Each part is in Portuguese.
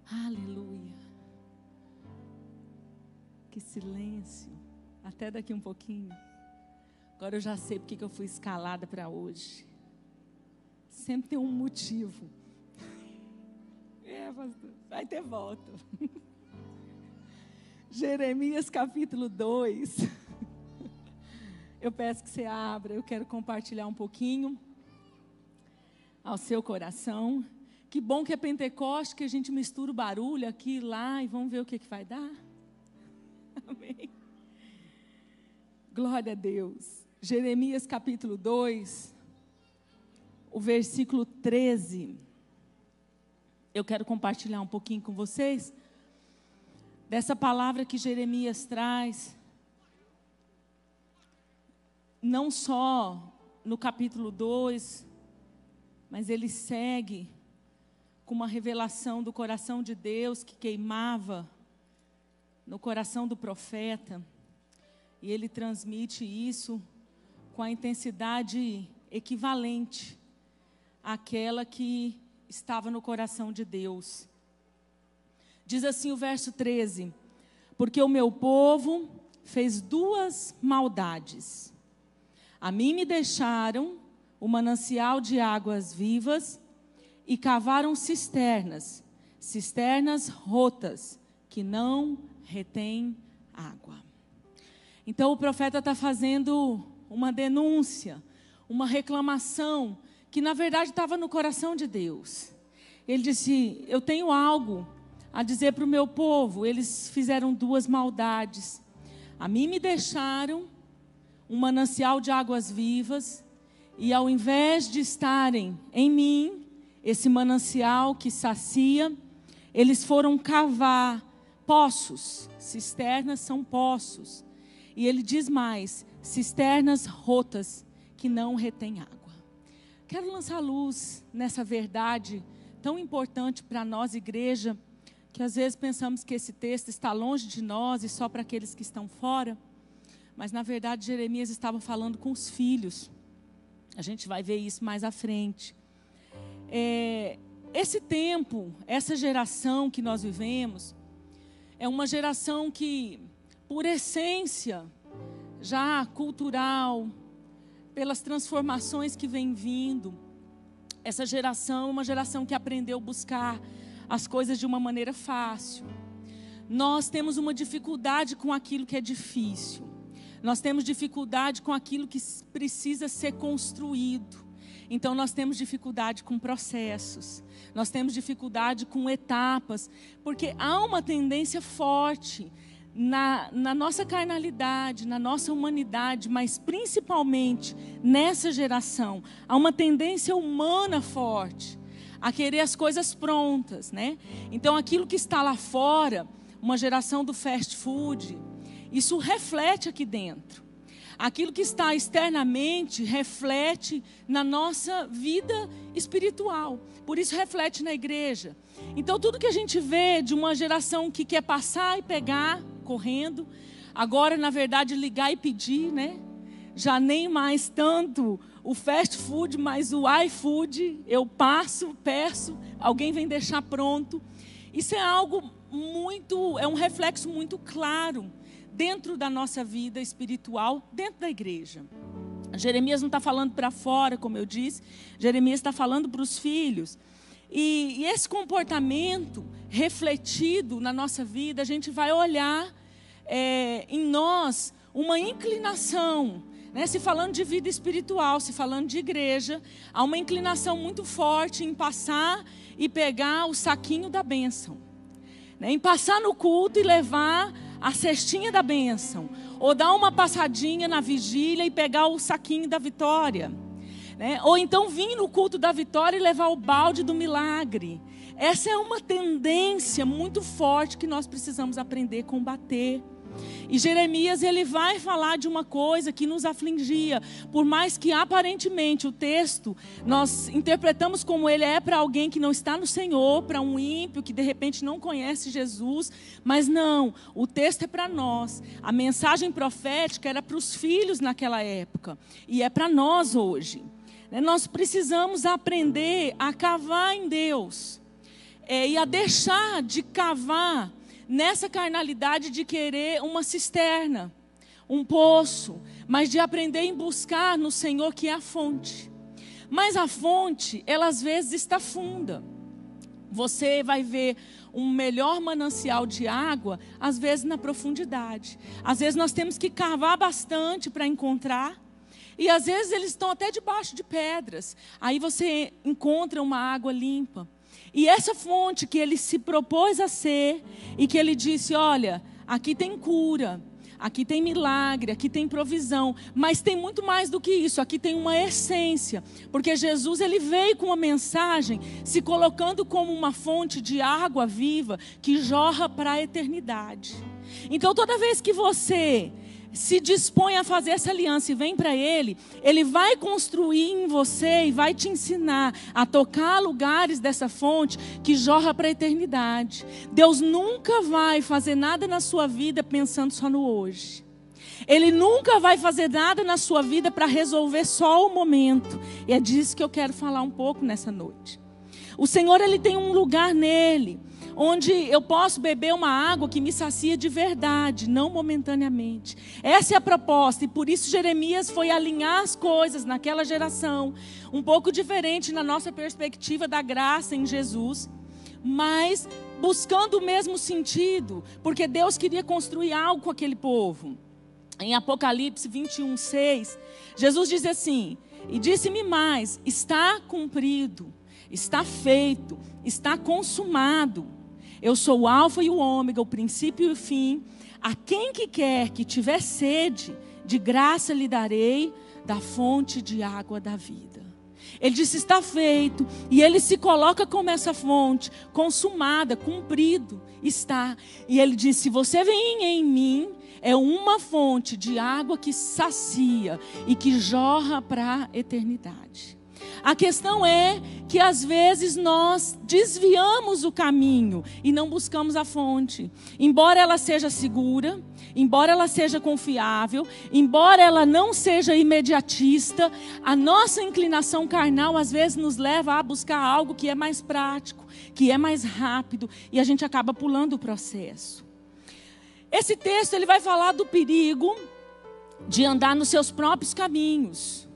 Aleluia. Que silêncio. Até daqui um pouquinho. Agora eu já sei porque que eu fui escalada para hoje. Sempre tem um motivo. Pastor, vai ter volta. Jeremias capítulo 2. Eu peço que você abra. Eu quero compartilhar um pouquinho ao seu coração. Que bom que é Pentecoste, que a gente mistura o barulho aqui e lá e vamos ver o que vai dar. Amém. Glória a Deus. Jeremias capítulo 2, o versículo 13. Eu quero compartilhar um pouquinho com vocês dessa palavra que Jeremias traz. Não só no capítulo 2, mas ele segue com uma revelação do coração de Deus que queimava no coração do profeta. E ele transmite isso com a intensidade equivalente àquela que estava no coração de Deus. Diz assim o verso 13: porque o meu povo fez duas maldades. A mim me deixaram o manancial de águas vivas e cavaram cisternas, cisternas rotas, que não retêm água. Então o profeta está fazendo uma denúncia, uma reclamação, que na verdade estava no coração de Deus. Ele disse: eu tenho algo a dizer para o meu povo. Eles fizeram duas maldades. A mim me deixaram um manancial de águas vivas, e ao invés de estarem em mim, esse manancial que sacia, eles foram cavar poços. Cisternas são poços. E ele diz mais: cisternas rotas que não retêm água. Quero lançar luz nessa verdade tão importante para nós, igreja, que às vezes pensamos que esse texto está longe de nós e só para aqueles que estão fora. Mas na verdade Jeremias estava falando com os filhos. A gente vai ver isso mais à frente. Esse tempo, essa geração que nós vivemos, é uma geração que, por essência, já cultural, pelas transformações que vem vindo, essa geração é uma geração que aprendeu a buscar as coisas de uma maneira fácil. Nós temos uma dificuldade com aquilo que é difícil. Nós temos dificuldade com aquilo que precisa ser construído. Então nós temos dificuldade com processos. Nós temos dificuldade com etapas. Porque há uma tendência forte na nossa carnalidade, na nossa humanidade, mas principalmente nessa geração, há uma tendência humana forte a querer as coisas prontas, né? Então aquilo que está lá fora, uma geração do fast food, isso reflete aqui dentro. Aquilo que está externamente reflete na nossa vida espiritual. Por isso reflete na igreja. Então tudo que a gente vê de uma geração que quer passar e pegar correndo, agora na verdade ligar e pedir, né? Já nem mais tanto o fast food, mas o iFood. Eu passo, peço, alguém vem deixar pronto. Isso é algo muito, é um reflexo muito claro dentro da nossa vida espiritual, dentro da igreja. Jeremias não está falando para fora, como eu disse. Jeremias está falando para os filhos. E esse comportamento refletido na nossa vida, a gente vai olhar em nós uma inclinação, né? Se falando de vida espiritual, se falando de igreja, há uma inclinação muito forte em passar e pegar o saquinho da bênção, né? Em passar no culto e levar a cestinha da bênção, ou dar uma passadinha na vigília e pegar o saquinho da vitória, né? Ou então vir no culto da vitória e levar o balde do milagre. Essa é uma tendência muito forte que nós precisamos aprender a combater. E Jeremias, ele vai falar de uma coisa que nos afligia, por mais que aparentemente o texto nós interpretamos como ele é para alguém que não está no Senhor, para um ímpio que de repente não conhece Jesus, mas não, o texto é para nós. A mensagem profética era para os filhos naquela época e é para nós hoje. Nós precisamos aprender a cavar em Deus. e a deixar de cavar nessa carnalidade de querer uma cisterna, um poço, mas de aprender em buscar no Senhor, que é a fonte. Mas a fonte, ela às vezes está funda. Você vai ver um melhor manancial de água, às vezes na profundidade. Às vezes nós temos que cavar bastante para encontrar. E às vezes eles estão até debaixo de pedras. Aí você encontra uma água limpa. E essa fonte que ele se propôs a ser, e que ele disse, olha, aqui tem cura, aqui tem milagre, aqui tem provisão, mas tem muito mais do que isso, aqui tem uma essência, porque Jesus ele veio com uma mensagem, se colocando como uma fonte de água viva, que jorra para a eternidade. Então toda vez que você se dispõe a fazer essa aliança e vem para Ele, Ele vai construir em você e vai te ensinar a tocar lugares dessa fonte que jorra para a eternidade. Deus nunca vai fazer nada na sua vida pensando só no hoje. Ele nunca vai fazer nada na sua vida para resolver só o momento. E é disso que eu quero falar um pouco nessa noite. O Senhor, Ele tem um lugar nele, onde eu posso beber uma água que me sacia de verdade, não momentaneamente. Essa é a proposta, e por isso Jeremias foi alinhar as coisas naquela geração, um pouco diferente na nossa perspectiva da graça em Jesus, mas buscando o mesmo sentido, porque Deus queria construir algo com aquele povo. Em Apocalipse 21:6, Jesus diz assim, e disse-me mais, está cumprido, está feito, está consumado. Eu sou o alfa e o ômega, o princípio e o fim. A quem que quer que tiver sede, de graça lhe darei da fonte de água da vida. Ele disse, está feito. E ele se coloca como essa fonte, consumada, cumprido, está. E ele disse, se você vem em mim, é uma fonte de água que sacia e que jorra para a eternidade. A questão é que às vezes nós desviamos o caminho e não buscamos a fonte. Embora ela seja segura, embora ela seja confiável, embora ela não seja imediatista, a nossa inclinação carnal às vezes nos leva a buscar algo que é mais prático, que é mais rápido, e a gente acaba pulando o processo. Esse texto ele vai falar do perigo de andar nos seus próprios caminhos.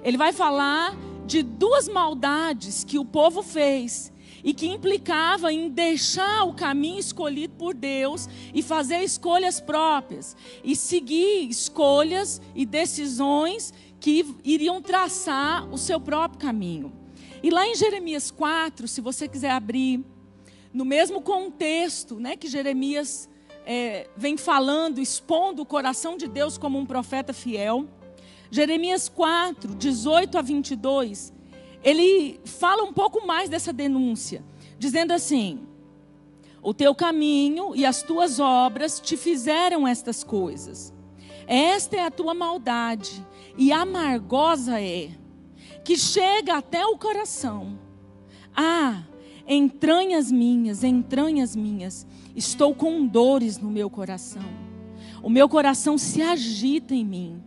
Ele vai falar de duas maldades que o povo fez e que implicava em deixar o caminho escolhido por Deus e fazer escolhas próprias e seguir escolhas e decisões que iriam traçar o seu próprio caminho. E lá em Jeremias 4, se você quiser abrir, no mesmo contexto, né, que Jeremias vem falando, expondo o coração de Deus como um profeta fiel, Jeremias 4, 18 a 22, ele fala um pouco mais dessa denúncia, dizendo assim, o teu caminho e as tuas obras te fizeram estas coisas. Esta é a tua maldade, e amargosa é, que chega até o coração. Ah, entranhas minhas, estou com dores no meu coração. O meu coração se agita em mim.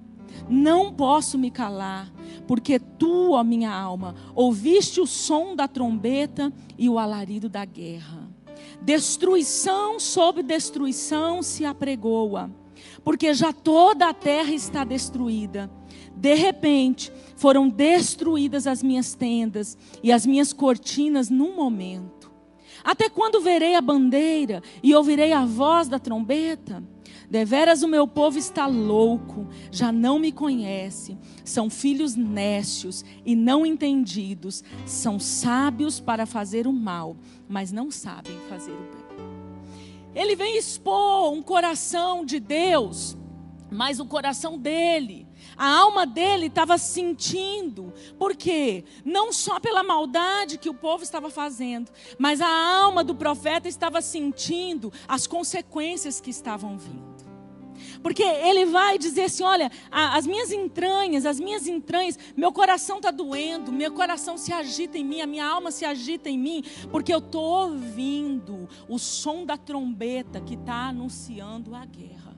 Não posso me calar, porque tu, ó minha alma, ouviste o som da trombeta e o alarido da guerra. Destruição sobre destruição se apregoa, porque já toda a terra está destruída. De repente, foram destruídas as minhas tendas e as minhas cortinas num momento. Até quando verei a bandeira e ouvirei a voz da trombeta? Deveras o meu povo está louco, já não me conhece. São filhos nécios e não entendidos. São sábios para fazer o mal, mas não sabem fazer o bem. Ele vem expor um coração de Deus, mas o coração dele, a alma dele estava sentindo. Por quê? Não só pela maldade que o povo estava fazendo, mas a alma do profeta estava sentindo as consequências que estavam vindo. Porque ele vai dizer assim, olha, as minhas entranhas, meu coração está doendo, meu coração se agita em mim, a minha alma se agita em mim, porque eu estou ouvindo o som da trombeta que está anunciando a guerra.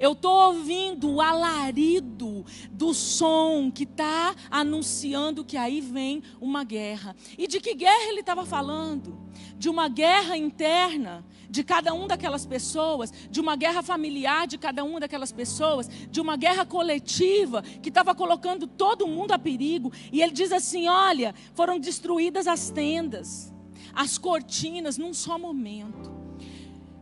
Eu estou ouvindo o alarido do som que está anunciando que aí vem uma guerra. E de que guerra ele estava falando? De uma guerra interna de cada uma daquelas pessoas, de uma guerra familiar de cada uma daquelas pessoas, de uma guerra coletiva que estava colocando todo mundo a perigo. E ele diz assim: olha, foram destruídas as tendas, as cortinas num só momento.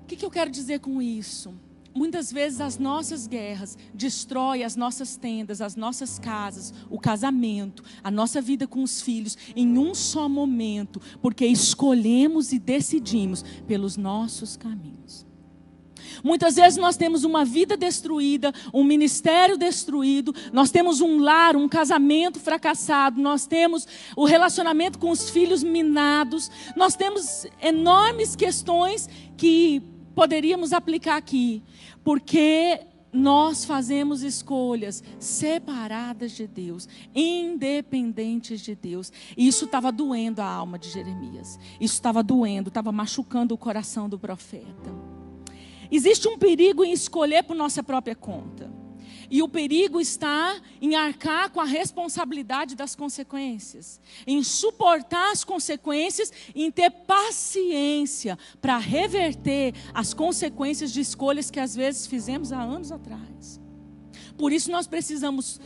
O que eu quero dizer com isso? Muitas vezes as nossas guerras destroem as nossas tendas, as nossas casas, o casamento, a nossa vida com os filhos, em um só momento, porque escolhemos e decidimos pelos nossos caminhos. Muitas vezes nós temos uma vida destruída, um ministério destruído, nós temos um lar, um casamento fracassado, nós temos o relacionamento com os filhos minados, nós temos enormes questões que poderíamos aplicar aqui, porque nós fazemos escolhas separadas de Deus, independentes de Deus. E isso estava doendo a alma de Jeremias. Isso estava doendo, estava machucando o coração do profeta. Existe um perigo em escolher por nossa própria conta. E o perigo está em arcar com a responsabilidade das consequências, em suportar as consequências, em ter paciência para reverter as consequências de escolhas que às vezes fizemos há anos atrás. Por isso nós precisamos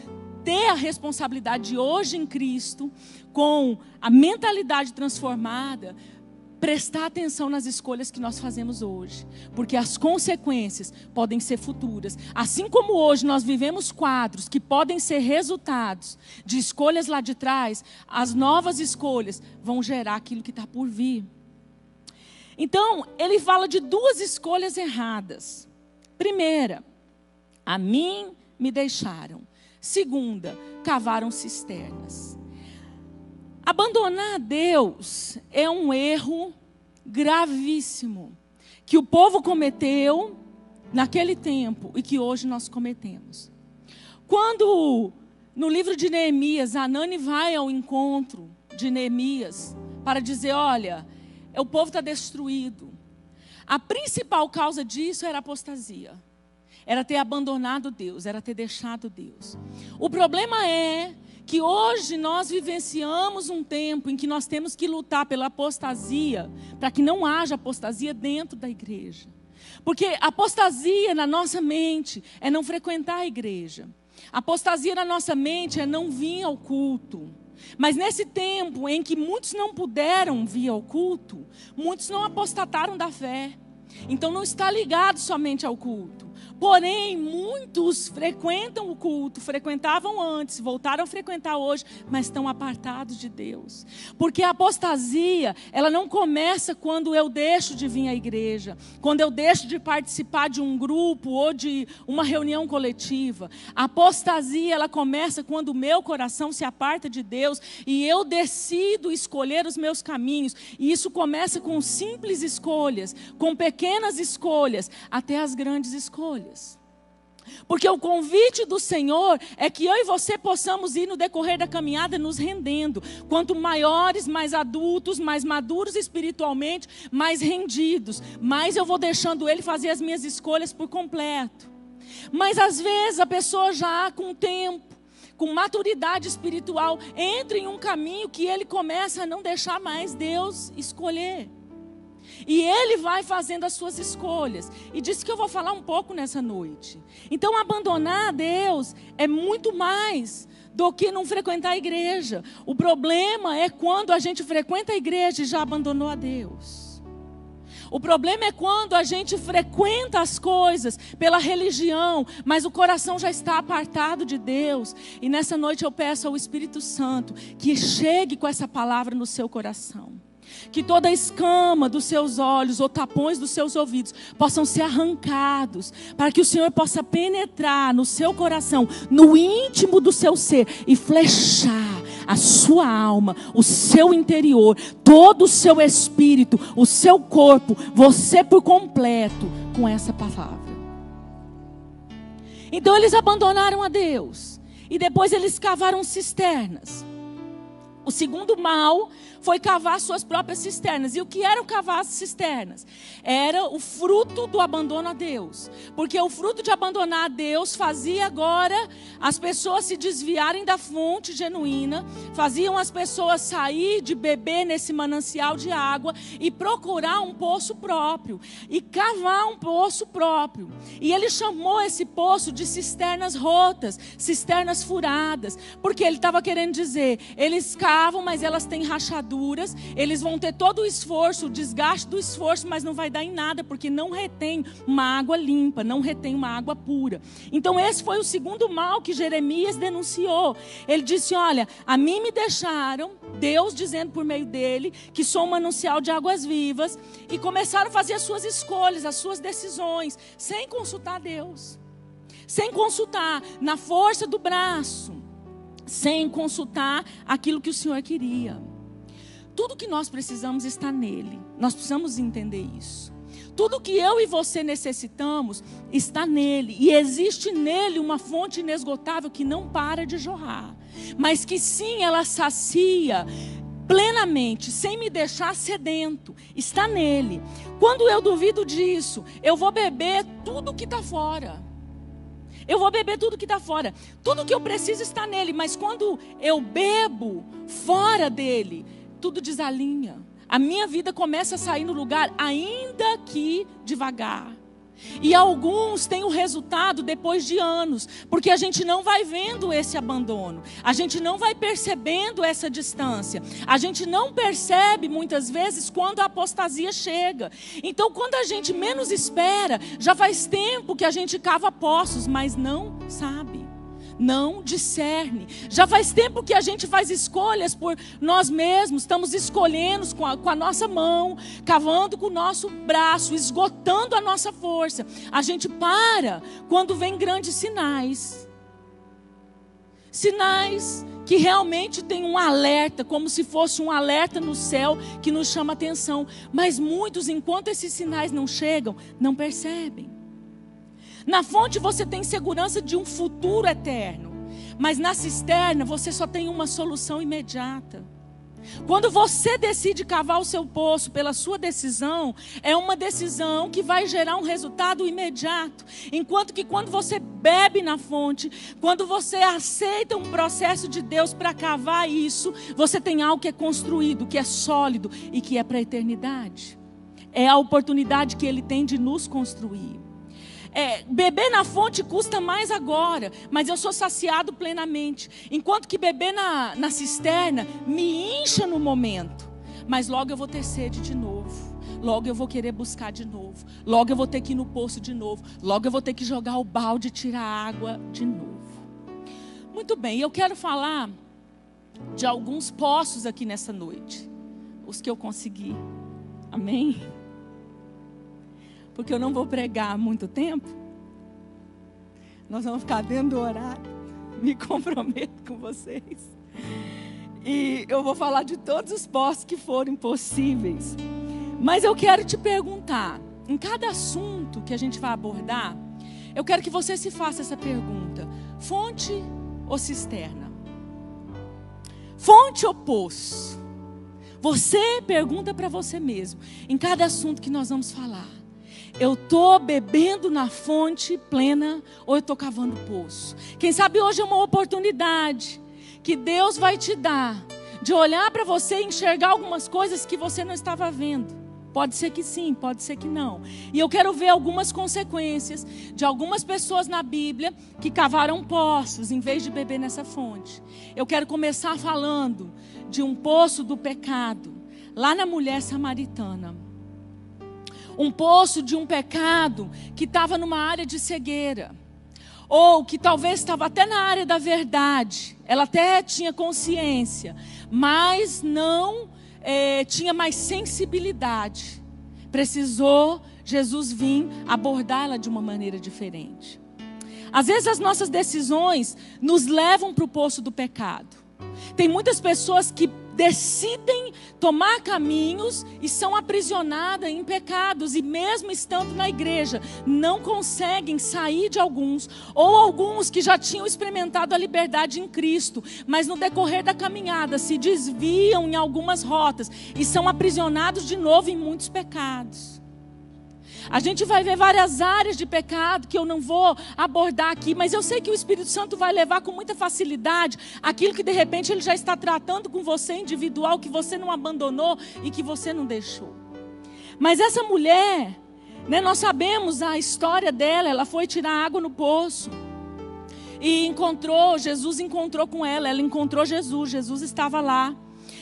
ter a responsabilidade de hoje em Cristo, com a mentalidade transformada, prestar atenção nas escolhas que nós fazemos hoje, porque as consequências podem ser futuras. Assim como hoje nós vivemos quadros que podem ser resultados de escolhas lá de trás, as novas escolhas vão gerar aquilo que está por vir. Então, ele fala de duas escolhas erradas. Primeira, a mim me deixaram. Segunda, cavaram cisternas. Abandonar Deus é um erro gravíssimo que o povo cometeu naquele tempo e que hoje nós cometemos. Quando no livro de Neemias, Hanani vai ao encontro de Neemias para dizer: olha, o povo está destruído. A principal causa disso era a apostasia. Era ter abandonado Deus, era ter deixado Deus. O problema é que hoje nós vivenciamos um tempo em que nós temos que lutar pela apostasia, para que não haja apostasia dentro da igreja. Porque apostasia na nossa mente é não frequentar a igreja. Apostasia na nossa mente é não vir ao culto. Mas nesse tempo em que muitos não puderam vir ao culto, muitos não apostataram da fé. Então não está ligado somente ao culto. Porém, muitos frequentam o culto, frequentavam antes, voltaram a frequentar hoje, mas estão apartados de Deus. Porque a apostasia, ela não começa quando eu deixo de vir à igreja, quando eu deixo de participar de um grupo ou de uma reunião coletiva. A apostasia, ela começa quando o meu coração se aparta de Deus e eu decido escolher os meus caminhos. E isso começa com simples escolhas, com pequenas escolhas, até as grandes escolhas. Porque o convite do Senhor é que eu e você possamos ir no decorrer da caminhada nos rendendo. Quanto maiores, mais adultos, mais maduros espiritualmente, mais rendidos. Mais eu vou deixando Ele fazer as minhas escolhas por completo. Mas às vezes a pessoa já com tempo, com maturidade espiritual, entra em um caminho que ele começa a não deixar mais Deus escolher. E ele vai fazendo as suas escolhas. E disso que eu vou falar um pouco nessa noite. Então, abandonar Deus é muito mais do que não frequentar a igreja. O problema é quando a gente frequenta a igreja e já abandonou a Deus. O problema é quando a gente frequenta as coisas pela religião, mas o coração já está apartado de Deus. E nessa noite eu peço ao Espírito Santo que chegue com essa palavra no seu coração. Que toda escama dos seus olhos ou tapões dos seus ouvidos possam ser arrancados, para que o Senhor possa penetrar no seu coração, no íntimo do seu ser e flechar a sua alma, o seu interior, todo o seu espírito, o seu corpo, você por completo, com essa palavra. Então eles abandonaram a Deus e depois eles cavaram cisternas. O segundo mal foi cavar suas próprias cisternas. E o que era cavar as cisternas? Era o fruto do abandono a Deus. Porque o fruto de abandonar a Deus fazia agora as pessoas se desviarem da fonte genuína, faziam as pessoas sair de beber nesse manancial de água e procurar um poço próprio, e cavar um poço próprio. E ele chamou esse poço de cisternas rotas, cisternas furadas, porque ele estava querendo dizer, eles cavam, mas elas têm rachaduras, eles vão ter todo o esforço, o desgaste do esforço, mas não vai dar em nada, porque não retém uma água limpa, não retém uma água pura. Então esse foi o segundo mal que Jeremias denunciou. Ele disse, olha, a mim me deixaram, Deus dizendo por meio dele, que sou um manancial de águas vivas, e começaram a fazer as suas escolhas, as suas decisões, sem consultar Deus, sem consultar na força do braço, sem consultar aquilo que o Senhor queria. Tudo que nós precisamos está nele, nós precisamos entender isso. Tudo que eu e você necessitamos está nele, e existe nele uma fonte inesgotável que não para de jorrar, mas que sim, ela sacia plenamente, sem me deixar sedento, está nele. Quando eu duvido disso, eu vou beber tudo que está fora. Eu vou beber tudo que está fora. Tudo que eu preciso está nele, mas quando eu bebo fora dele, tudo desalinha. A minha vida começa a sair no lugar, ainda que devagar. E alguns têm o resultado depois de anos, porque a gente não vai vendo esse abandono, a gente não vai percebendo essa distância, a gente não percebe muitas vezes quando a apostasia chega. Então quando a gente menos espera, já faz tempo que a gente cava poços, mas não sabe, não discerne. Já faz tempo que a gente faz escolhas por nós mesmos, estamos escolhendo com a nossa mão, cavando com o nosso braço, esgotando a nossa força. A gente para quando vem grandes sinais. Sinais que realmente tem um alerta, como se fosse um alerta no céu que nos chama atenção. Mas muitos, enquanto esses sinais não chegam, não percebem. Na fonte você tem segurança de um futuro eterno, mas na cisterna você só tem uma solução imediata. Quando você decide cavar o seu poço pela sua decisão, é uma decisão que vai gerar um resultado imediato. Enquanto que quando você bebe na fonte, quando você aceita um processo de Deus para cavar isso, você tem algo que é construído, que é sólido e que é para a eternidade. É a oportunidade que Ele tem de nos construir. Beber na fonte custa mais agora, mas eu sou saciado plenamente. Enquanto que beber na cisterna me incha no momento, mas logo eu vou ter sede de novo, logo eu vou querer buscar de novo, logo eu vou ter que ir no poço de novo, logo eu vou ter que jogar o balde e tirar a água de novo. Muito bem, eu quero falar de alguns poços aqui nessa noite, os que eu consegui, amém? Porque eu não vou pregar muito tempo. Nós vamos ficar dentro do horário. Me comprometo com vocês. E eu vou falar de todos os poços que forem possíveis. Mas eu quero te perguntar, em cada assunto que a gente vai abordar, eu quero que você se faça essa pergunta: fonte ou cisterna? Fonte ou poço? Você pergunta para você mesmo, em cada assunto que nós vamos falar. Eu estou bebendo na fonte plena ou eu estou cavando poço? Quem sabe hoje é uma oportunidade que Deus vai te dar de olhar para você e enxergar algumas coisas que você não estava vendo. Pode ser que sim, pode ser que não. E eu quero ver algumas consequências de algumas pessoas na Bíblia que cavaram poços em vez de beber nessa fonte. Eu quero começar falando de um poço do pecado, lá na mulher samaritana. Um poço de um pecado que estava numa área de cegueira. Ou que talvez estava até na área da verdade. Ela até tinha consciência, mas não tinha mais sensibilidade. Precisou Jesus vir abordá-la de uma maneira diferente. Às vezes as nossas decisões nos levam para o poço do pecado. Tem muitas pessoas que decidem tomar caminhos e são aprisionadas em pecados, e mesmo estando na igreja, não conseguem sair de alguns, ou alguns que já tinham experimentado a liberdade em Cristo, mas no decorrer da caminhada se desviam em algumas rotas e são aprisionados de novo em muitos pecados. A gente vai ver várias áreas de pecado que eu não vou abordar aqui, mas eu sei que o Espírito Santo vai levar com muita facilidade aquilo que de repente Ele já está tratando com você individual, que você não abandonou e que você não deixou. Mas essa mulher, né, nós sabemos a história dela. Ela foi tirar água no poço e Jesus encontrou com ela. Ela encontrou Jesus estava lá.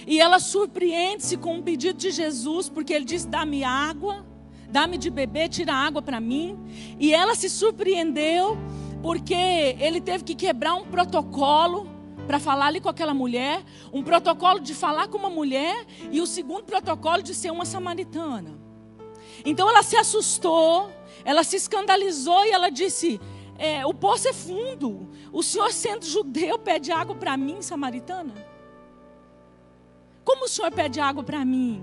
E ela surpreende-se com um pedido de Jesus, porque Ele disse: dá-me água. Dá-me de beber, tira água para mim. E ela se surpreendeu, porque ele teve que quebrar um protocolo para falar ali com aquela mulher. Um protocolo de falar com uma mulher, e o segundo protocolo de ser uma samaritana. Então ela se assustou, ela se escandalizou e ela disse: o poço é fundo, o senhor sendo judeu pede água para mim, samaritana? Como o senhor pede água para mim?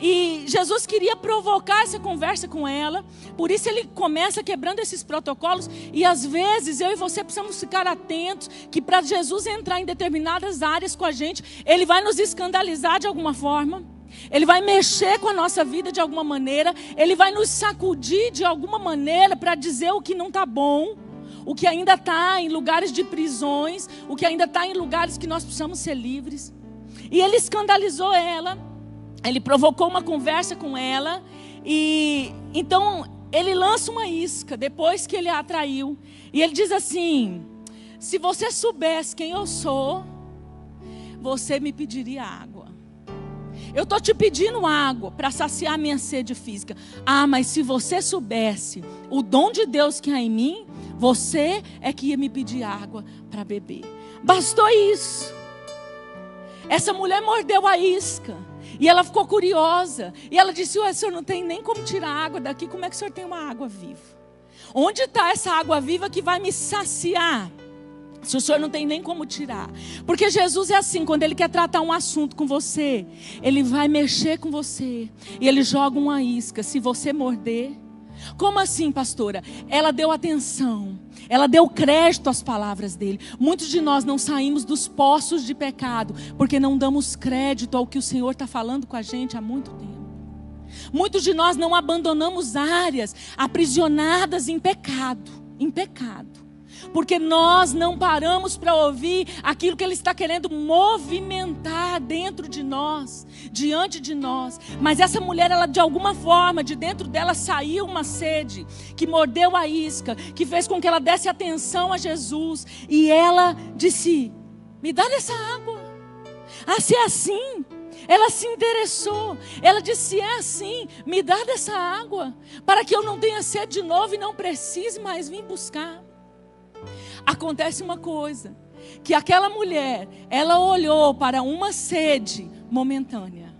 E Jesus queria provocar essa conversa com ela. Por isso Ele começa quebrando esses protocolos. E às vezes eu e você precisamos ficar atentos, que para Jesus entrar em determinadas áreas com a gente, Ele vai nos escandalizar de alguma forma, Ele vai mexer com a nossa vida de alguma maneira, Ele vai nos sacudir de alguma maneira para dizer o que não está bom, o que ainda está em lugares de prisões, o que ainda está em lugares que nós precisamos ser livres. E Ele escandalizou ela. Ele provocou uma conversa com ela, e então ele lança uma isca depois que ele a atraiu. E ele diz assim: se você soubesse quem eu sou, você me pediria água. Eu estou te pedindo água para saciar minha sede física. Mas se você soubesse o dom de Deus que há em mim, você é que ia me pedir água para beber. Bastou isso. Essa mulher mordeu a isca. E ela ficou curiosa. E ela disse: o senhor não tem nem como tirar água daqui. Como é que o senhor tem uma água viva? Onde está essa água viva que vai me saciar? Se o senhor não tem nem como tirar. Porque Jesus é assim: quando Ele quer tratar um assunto com você, Ele vai mexer com você. E Ele joga uma isca. Se você morder... Como assim, pastora? Ela deu atenção, ela deu crédito às palavras dele. Muitos de nós não saímos dos poços de pecado porque não damos crédito ao que o Senhor está falando com a gente há muito tempo. Muitos de nós não abandonamos áreas aprisionadas em pecado, porque nós não paramos para ouvir aquilo que Ele está querendo movimentar dentro de nós, diante de nós. Mas essa mulher, ela de alguma forma, de dentro dela saiu uma sede, que mordeu a isca, que fez com que ela desse atenção a Jesus. E ela disse: me dá dessa água. Se é assim... Ela se interessou. Ela disse: é assim, me dá dessa água, para que eu não tenha sede de novo e não precise mais vir buscar. Acontece uma coisa, que aquela mulher, ela olhou para uma sede momentânea.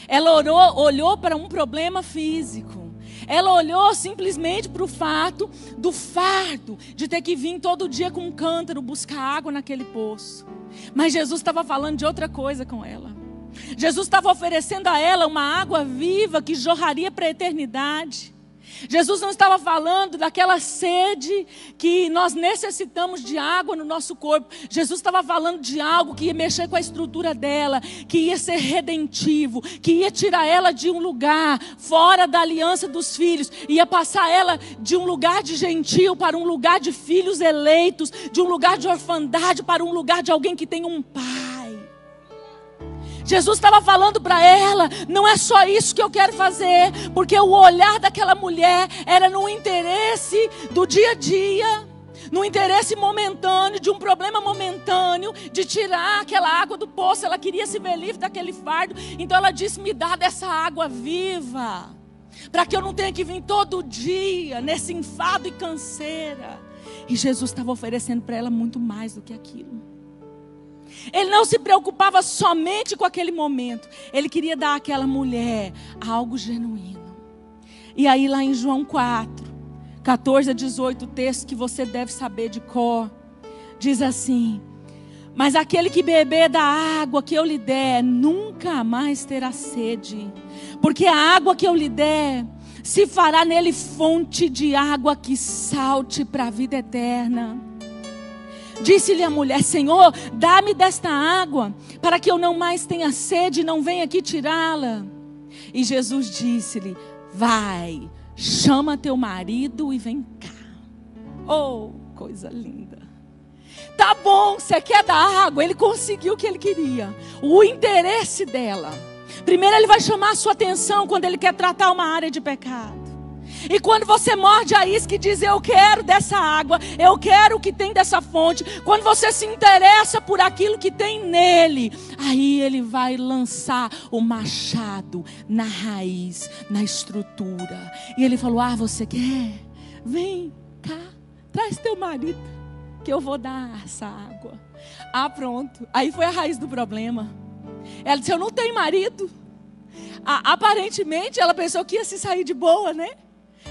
Ela olhou para um problema físico. Ela olhou simplesmente para o fato do fardo de ter que vir todo dia com um cântaro buscar água naquele poço. Mas Jesus estava falando de outra coisa com ela. Jesus estava oferecendo a ela uma água viva que jorraria para a eternidade. Jesus não estava falando daquela sede que nós necessitamos de água no nosso corpo. Jesus estava falando de algo que ia mexer com a estrutura dela, que ia ser redentivo, que ia tirar ela de um lugar fora da aliança dos filhos, ia passar ela de um lugar de gentil para um lugar de filhos eleitos, de um lugar de orfandade para um lugar de alguém que tem um pai. Jesus estava falando para ela: não é só isso que eu quero fazer, porque o olhar daquela mulher era no interesse do dia a dia, no interesse momentâneo, de um problema momentâneo, de tirar aquela água do poço. Ela queria se ver livre daquele fardo. Então ela disse: me dá dessa água viva, para que eu não tenha que vir todo dia nesse enfado e canseira. E Jesus estava oferecendo para ela muito mais do que aquilo. Ele não se preocupava somente com aquele momento. Ele queria dar àquela mulher algo genuíno. E aí lá em João 4, 14 a 18, o texto que você deve saber de cor, diz assim: Mas aquele que beber da água que eu lhe der, nunca mais terá sede. Porque a água que eu lhe der, se fará nele fonte de água que salte para a vida eterna. Disse-lhe a mulher: Senhor, dá-me desta água, para que eu não mais tenha sede e não venha aqui tirá-la. E Jesus disse-lhe: vai, chama teu marido e vem cá. Oh, coisa linda. Tá bom, você quer da água? Ele conseguiu o que ele queria. O interesse dela. Primeiro ele vai chamar a sua atenção quando ele quer tratar uma área de pecado. E quando você morde a isca e diz: eu quero dessa água, eu quero o que tem dessa fonte. Quando você se interessa por aquilo que tem nele, aí ele vai lançar o machado na raiz, na estrutura. E ele falou: ah, você quer? Vem cá, traz teu marido, que eu vou dar essa água. Ah, pronto. Aí foi a raiz do problema. Ela disse: eu não tenho marido. Aparentemente ela pensou que ia se sair de boa, né?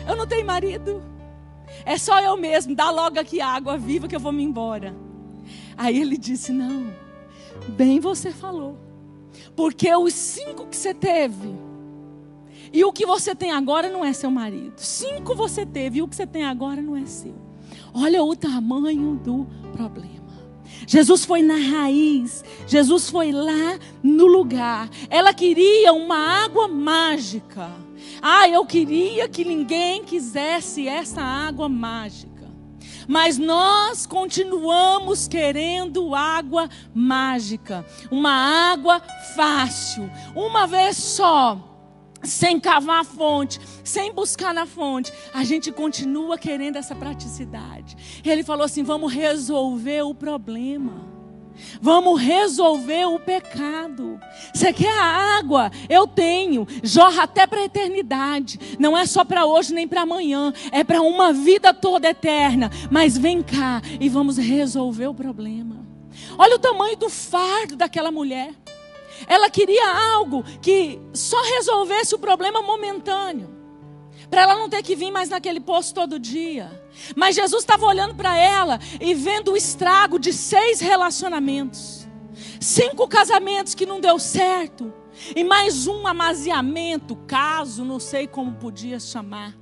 Eu não tenho marido. É só eu mesmo. Dá logo aqui a água viva que eu vou me embora. Aí ele disse: não, bem você falou. Porque os 5 que você teve e o que você tem agora não é seu marido. 5 você teve e o que você tem agora não é seu. Olha o tamanho do problema. Jesus foi na raiz. Jesus foi lá no lugar. Ela queria uma água mágica. Ah, eu queria que ninguém quisesse essa água mágica. Mas nós continuamos querendo água mágica. Uma água fácil. Uma vez só. Sem cavar a fonte, sem buscar na fonte, a gente continua querendo essa praticidade. Ele falou assim: vamos resolver o problema, vamos resolver o pecado. Você quer a água? Eu tenho, jorra até para a eternidade. Não é só para hoje nem para amanhã, é para uma vida toda eterna. Mas vem cá e vamos resolver o problema. Olha o tamanho do fardo daquela mulher. Ela queria algo que só resolvesse o problema momentâneo, para ela não ter que vir mais naquele poço todo dia. Mas Jesus estava olhando para ela e vendo o estrago de 6 relacionamentos, 5 casamentos que não deu certo, e mais um amaziamento, caso, não sei como podia chamar.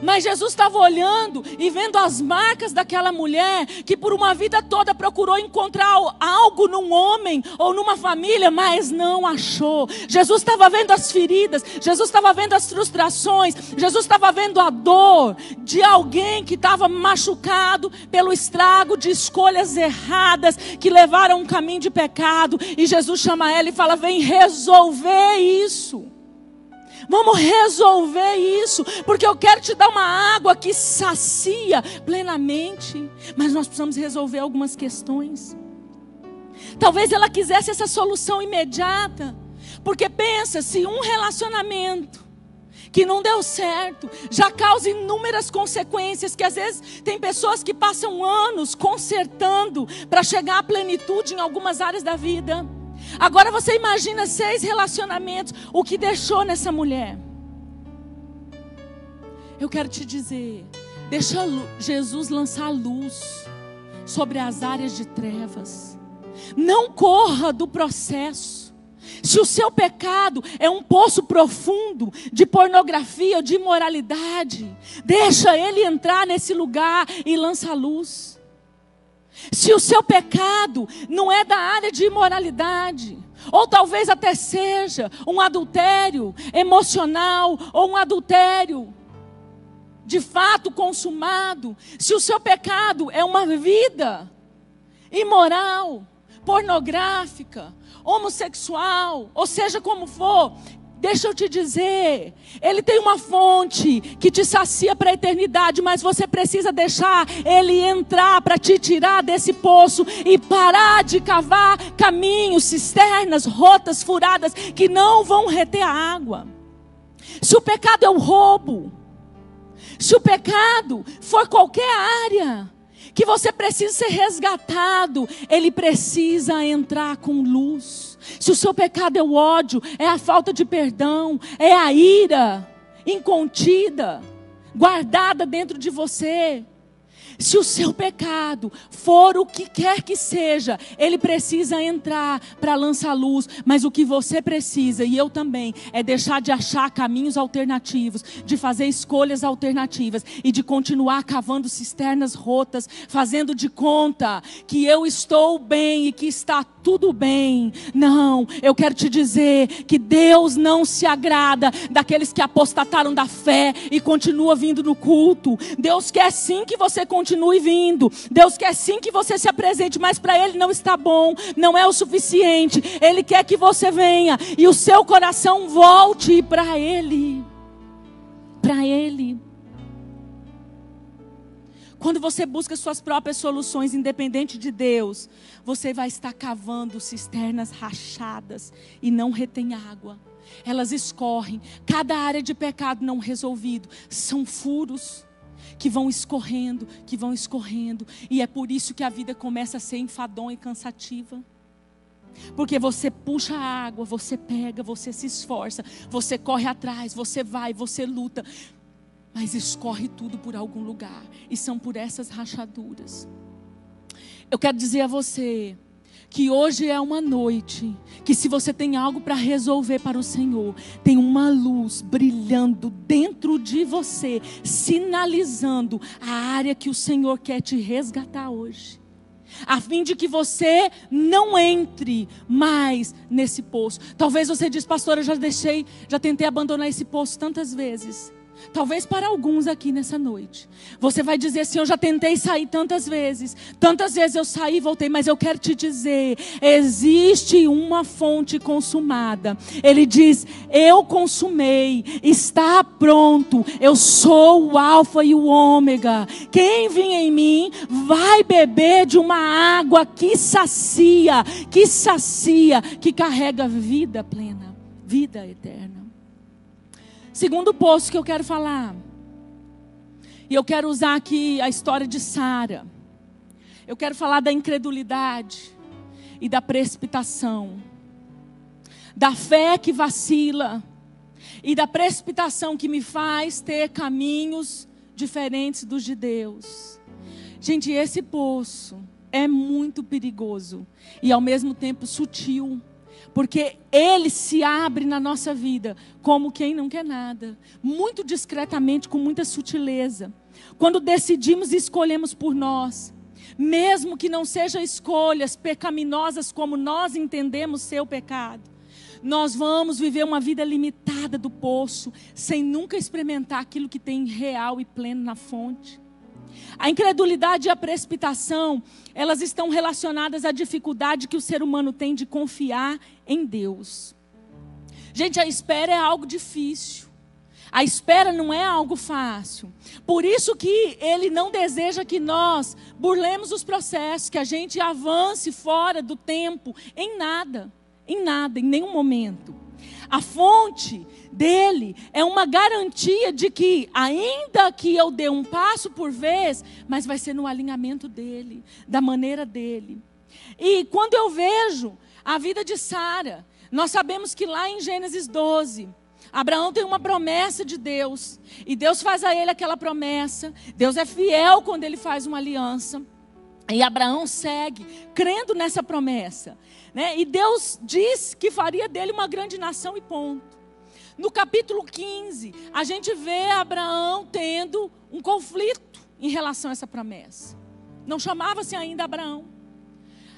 Mas Jesus estava olhando e vendo as marcas daquela mulher que por uma vida toda procurou encontrar algo num homem ou numa família, mas não achou. Jesus estava vendo as feridas, Jesus estava vendo as frustrações, Jesus estava vendo a dor de alguém que estava machucado pelo estrago de escolhas erradas que levaram a um caminho de pecado. E Jesus chama ela e fala: vem resolver isso. Vamos resolver isso, porque eu quero te dar uma água que sacia plenamente. Mas nós precisamos resolver algumas questões. Talvez ela quisesse essa solução imediata, porque pensa, se um relacionamento que não deu certo já causa inúmeras consequências, que às vezes tem pessoas que passam anos consertando para chegar à plenitude em algumas áreas da vida. Agora você imagina 6 relacionamentos, o que deixou nessa mulher. Eu quero te dizer, deixa Jesus lançar luz sobre as áreas de trevas. Não corra do processo. Se o seu pecado é um poço profundo de pornografia ou de imoralidade, deixa ele entrar nesse lugar e lança luz. Se o seu pecado não é da área de imoralidade, ou talvez até seja um adultério emocional, ou um adultério de fato consumado, se o seu pecado é uma vida imoral, pornográfica, homossexual, ou seja como for, deixa eu te dizer, ele tem uma fonte que te sacia para a eternidade, mas você precisa deixar ele entrar para te tirar desse poço e parar de cavar caminhos, cisternas, rotas, furadas, que não vão reter a água. Se o pecado é o roubo, se o pecado for qualquer área que você precisa ser resgatado, ele precisa entrar com luz. Se o seu pecado é o ódio, é a falta de perdão, é a ira incontida, guardada dentro de você, Se o seu pecado for o que quer que seja, ele precisa entrar para lançar luz. Mas o que você precisa, e eu também, é deixar de achar caminhos alternativos, de fazer escolhas alternativas e de continuar cavando cisternas rotas, fazendo de conta que eu estou bem e que está tudo bem. Não, eu quero te dizer que Deus não se agrada daqueles que apostataram da fé e continuam vindo no culto. Deus quer sim que você continue vindo. Deus quer sim que você se apresente, mas para Ele não está bom, não é o suficiente. Ele quer que você venha e o seu coração volte para Ele. Para Ele. Quando você busca suas próprias soluções, independente de Deus, você vai estar cavando cisternas rachadas e não retém água. Elas escorrem. Cada área de pecado não resolvido são furos que vão escorrendo, que vão escorrendo. E é por isso que a vida começa a ser enfadonha e cansativa. Porque você puxa a água, você pega, você se esforça, você corre atrás, você vai, você luta. Mas escorre tudo por algum lugar. E são por essas rachaduras. Eu quero dizer a você que hoje é uma noite que, se você tem algo para resolver para o Senhor, tem uma luz brilhando dentro de você, sinalizando a área que o Senhor quer te resgatar hoje, a fim de que você não entre mais nesse poço. Talvez você diz: pastor, eu já tentei abandonar esse poço tantas vezes. Talvez para alguns aqui nessa noite, você vai dizer assim: eu já tentei sair tantas vezes eu saí e voltei. Mas eu quero te dizer, existe uma fonte consumada. Ele diz: eu consumei, está pronto, eu sou o alfa e o ômega. Quem vir em mim vai beber de uma água que sacia, que carrega vida plena, vida eterna. Segundo poço que eu quero falar, e eu quero usar aqui a história de Sara. Eu quero falar da incredulidade e da precipitação, da fé que vacila e da precipitação que me faz ter caminhos diferentes dos de Deus. Gente, esse poço é muito perigoso e ao mesmo tempo sutil. Porque ele se abre na nossa vida como quem não quer nada, muito discretamente, com muita sutileza. Quando decidimos e escolhemos por nós, mesmo que não sejam escolhas pecaminosas como nós entendemos ser o pecado, nós vamos viver uma vida limitada do poço, sem nunca experimentar aquilo que tem real e pleno na fonte. A incredulidade e a precipitação, elas estão relacionadas à dificuldade que o ser humano tem de confiar em Deus. Gente, a espera é algo difícil. A espera não é algo fácil. Por isso que Ele não deseja que nós burlemos os processos, que a gente avance fora do tempo em nada, em nenhum momento. A fonte dele é uma garantia de que, ainda que eu dê um passo por vez, mas vai ser no alinhamento dele, da maneira dele. E quando eu vejo a vida de Sara, nós sabemos que lá em Gênesis 12, Abraão tem uma promessa de Deus, e Deus faz a ele aquela promessa. Deus é fiel quando ele faz uma aliança. E Abraão segue, crendo nessa promessa, né? E Deus diz que faria dele uma grande nação e ponto. No capítulo 15, a gente vê Abraão tendo um conflito em relação a essa promessa. Não chamava-se ainda Abraão.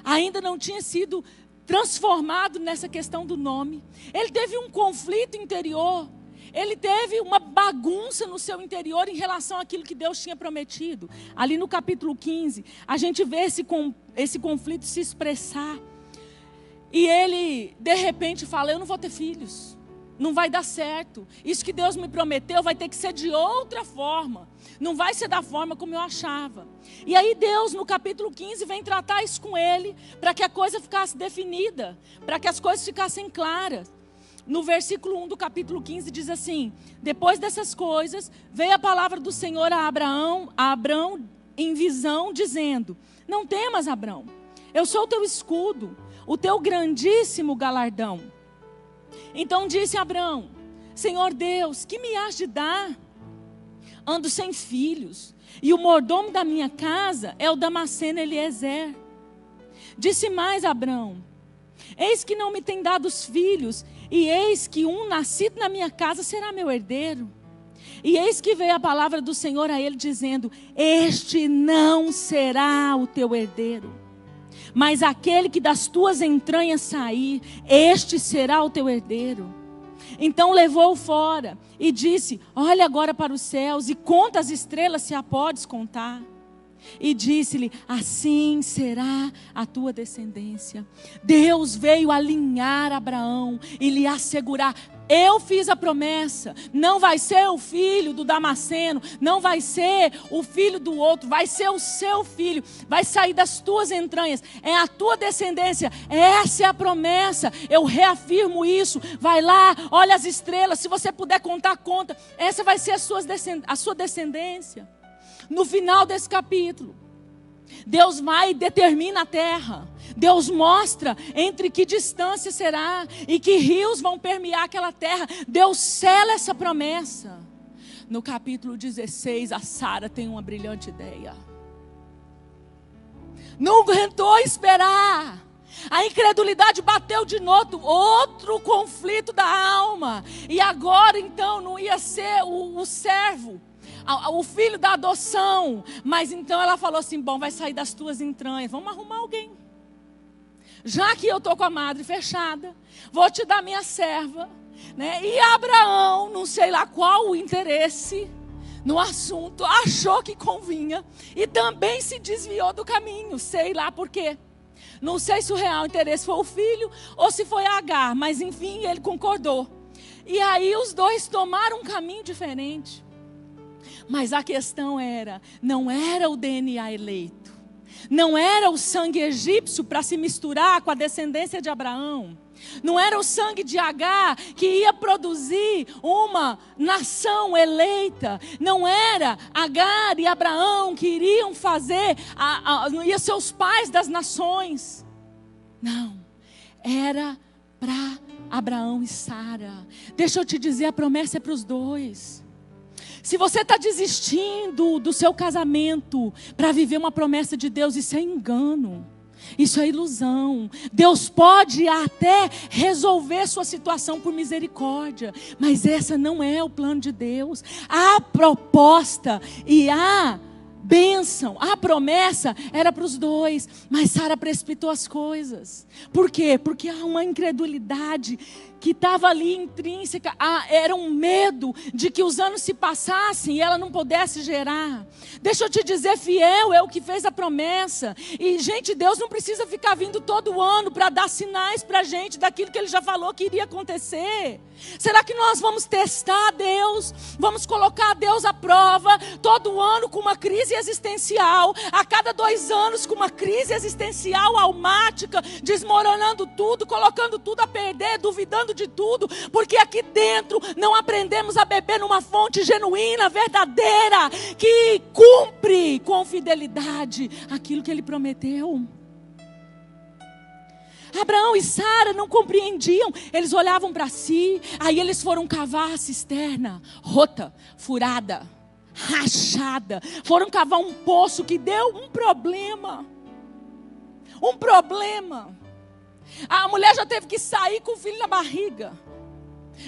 Ainda não tinha sido transformado nessa questão do nome. Ele teve um conflito interior. Ele teve uma bagunça no seu interior em relação àquilo que Deus tinha prometido. Ali no capítulo 15, a gente vê esse conflito se expressar. E ele, de repente, fala: eu não vou ter filhos. Não vai dar certo. Isso que Deus me prometeu vai ter que ser de outra forma. Não vai ser da forma como eu achava. E aí Deus, no capítulo 15, vem tratar isso com ele, para que a coisa ficasse definida, para que as coisas ficassem claras. No versículo 1 do capítulo 15 diz assim: depois dessas coisas, veio a palavra do Senhor a Abrão em visão, dizendo: não temas, Abrão, eu sou o teu escudo, o teu grandíssimo galardão. Então disse Abrão: Senhor Deus, que me has de dar? ando sem filhos, e o mordomo da minha casa é o Damasceno Eliezer. Disse mais Abrão: eis que não me tem dado os filhos, e eis que um nascido na minha casa será meu herdeiro. E eis que veio a palavra do Senhor a ele, dizendo: este não será o teu herdeiro, mas aquele que das tuas entranhas sair, este será o teu herdeiro. Então levou-o fora e disse: olha agora para os céus e conta as estrelas, se a podes contar. E disse-lhe: assim será a tua descendência. Deus veio alinhar Abraão e lhe assegurar: eu fiz a promessa, não vai ser o filho do Damasceno, não vai ser o filho do outro, vai ser o seu filho, vai sair das tuas entranhas, é a tua descendência, essa é a promessa, eu reafirmo isso. Vai lá, olha as estrelas, se você puder contar, conta, essa vai ser a sua descendência. No final desse capítulo, Deus vai e determina a terra. Deus mostra entre que distância será e que rios vão permear aquela terra. Deus sela essa promessa. No capítulo 16, a Sara tem uma brilhante ideia. Não aguentou esperar. A incredulidade bateu de novo, outro conflito da alma. E agora então não ia ser o servo, o filho da adoção. Mas então ela falou assim: bom, vai sair das tuas entranhas, vamos arrumar alguém. Já que eu estou com a madre fechada, vou te dar minha serva, né? E Abraão, não sei lá qual o interesse no assunto, achou que convinha e também se desviou do caminho, sei lá por quê. Não sei se o real interesse foi o filho ou se foi Agar, mas enfim, ele concordou. E aí os dois tomaram um caminho diferente. Mas a questão era, não era o DNA eleito, não era o sangue egípcio para se misturar com a descendência de Abraão, não era o sangue de Agar que ia produzir uma nação eleita, não era Agar e Abraão que iriam fazer, iam ser os pais das nações. Não, era para Abraão e Sara. Deixa eu te dizer, a promessa é para os dois. Se você está desistindo do seu casamento para viver uma promessa de Deus, isso é engano, isso é ilusão. Deus pode até resolver sua situação por misericórdia, mas essa não é o plano de Deus. A proposta e a bênção, a promessa era para os dois, mas Sara precipitou as coisas. Por quê? Porque há uma incredulidade que estava ali intrínseca, era um medo de que os anos se passassem e ela não pudesse gerar. Deixa eu te dizer, fiel é o que fez a promessa. E gente, Deus não precisa ficar vindo todo ano para dar sinais para a gente daquilo que Ele já falou que iria acontecer. Será que nós vamos testar Deus? Vamos colocar Deus à prova todo ano com uma crise existencial, a cada 2 anos com uma crise existencial almática, desmoronando tudo, colocando tudo a perder, duvidando de tudo, porque aqui dentro não aprendemos a beber numa fonte genuína, verdadeira, que cumpre com fidelidade aquilo que Ele prometeu. Abraão e Sara não compreendiam, eles olhavam para si, aí eles foram cavar a cisterna, rota, furada, rachada, foram cavar um poço que deu um problema. A mulher já teve que sair com o filho na barriga,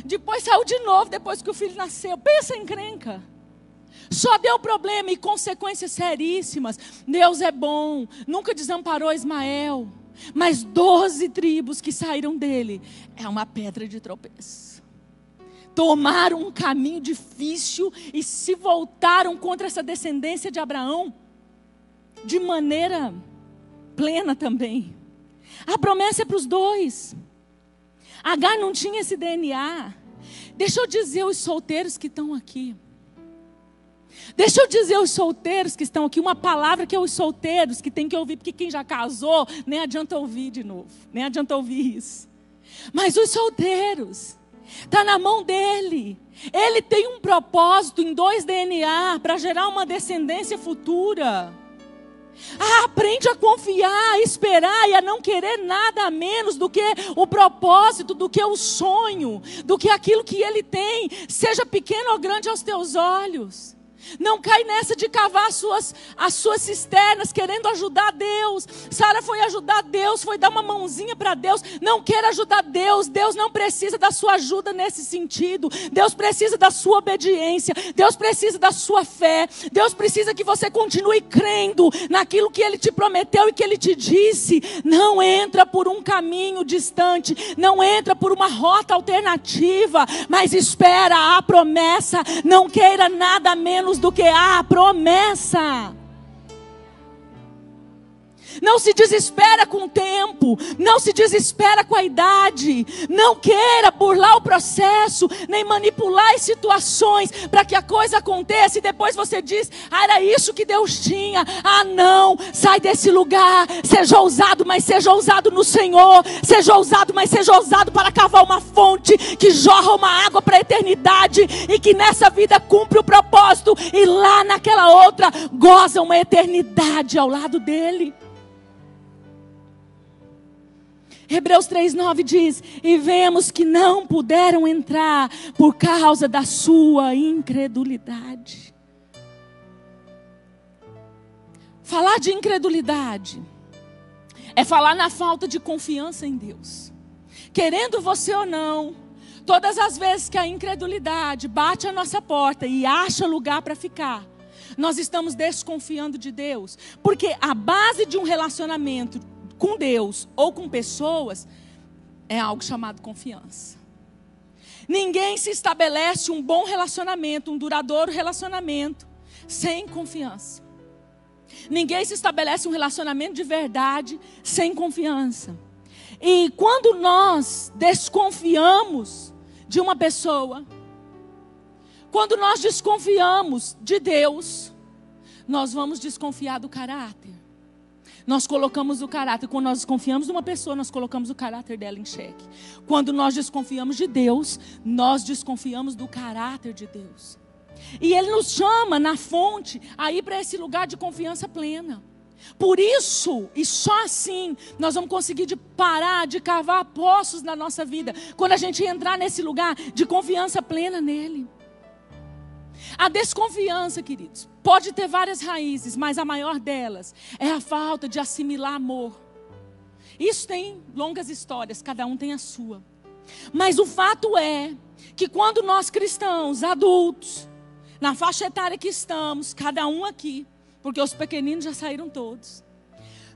depois saiu de novo, depois que o filho nasceu. Pensa em encrenca. Só deu problema e consequências seríssimas. Deus é bom, nunca desamparou Ismael, mas 12 tribos que saíram dele é uma pedra de tropeço. Tomaram um caminho difícil e se voltaram contra essa descendência de Abraão de maneira plena também. A promessa é para os dois. Agar não tinha esse DNA. Deixa eu dizer os solteiros que estão aqui. Deixa eu dizer aos solteiros que estão aqui uma palavra que é os solteiros que tem que ouvir, porque quem já casou nem adianta ouvir de novo, nem adianta ouvir isso. Mas os solteiros, está na mão dele. Ele tem um propósito em 2 DNA para gerar uma descendência futura. Aprende a confiar, a esperar e a não querer nada menos do que o propósito, do que o sonho, do que aquilo que ele tem, seja pequeno ou grande aos teus olhos. Não cai nessa de cavar as suas cisternas, querendo ajudar Deus. Sara foi ajudar Deus, foi dar uma mãozinha para Deus. Não queira ajudar Deus. Deus não precisa da sua ajuda nesse sentido. Deus precisa da sua obediência. Deus precisa da sua fé. Deus precisa que você continue crendo naquilo que Ele te prometeu e que Ele te disse. Não entra por um caminho distante. Não entra por uma rota alternativa. Mas espera a promessa. Não queira nada menos do que a promessa. Não se desespera com o tempo, não se desespera com a idade, não queira burlar o processo, nem manipular as situações para que a coisa aconteça e depois você diz, era isso que Deus tinha. Não, sai desse lugar, seja ousado, mas seja ousado no Senhor, seja ousado, mas seja ousado para cavar uma fonte que jorra uma água para a eternidade e que nessa vida cumpre o propósito e lá naquela outra goza uma eternidade ao lado dele. Hebreus 3:9 diz, e vemos que não puderam entrar por causa da sua incredulidade. Falar de incredulidade é falar na falta de confiança em Deus. Querendo você ou não, todas as vezes que a incredulidade bate a nossa porta e acha lugar para ficar, nós estamos desconfiando de Deus. Porque a base de um relacionamento com Deus ou com pessoas é algo chamado confiança. Ninguém se estabelece um bom relacionamento, um duradouro relacionamento sem confiança. Ninguém se estabelece um relacionamento de verdade sem confiança. E quando nós desconfiamos de uma pessoa, quando nós desconfiamos de Deus, nós vamos desconfiar do caráter. Nós colocamos o caráter. Quando nós desconfiamos de uma pessoa, nós colocamos o caráter dela em xeque. Quando nós desconfiamos de Deus, nós desconfiamos do caráter de Deus. E Ele nos chama na fonte a ir para esse lugar de confiança plena. Por isso, e só assim, nós vamos conseguir parar de cavar poços na nossa vida. Quando a gente entrar nesse lugar de confiança plena nele. A desconfiança, queridos, pode ter várias raízes, mas a maior delas é a falta de assimilar amor. Isso tem longas histórias, cada um tem a sua. Mas o fato é que quando nós cristãos, adultos, na faixa etária que estamos, cada um aqui, porque os pequeninos já saíram todos,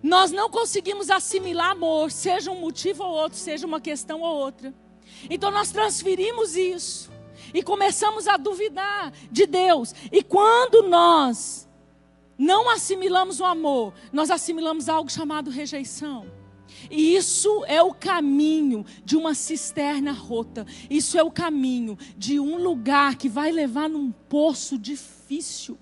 nós não conseguimos assimilar amor, seja um motivo ou outro, seja uma questão ou outra. Então nós transferimos isso. E começamos a duvidar de Deus. E quando nós não assimilamos o amor, nós assimilamos algo chamado rejeição. E isso é o caminho de uma cisterna rota. Isso é o caminho de um lugar que vai levar num poço difícil.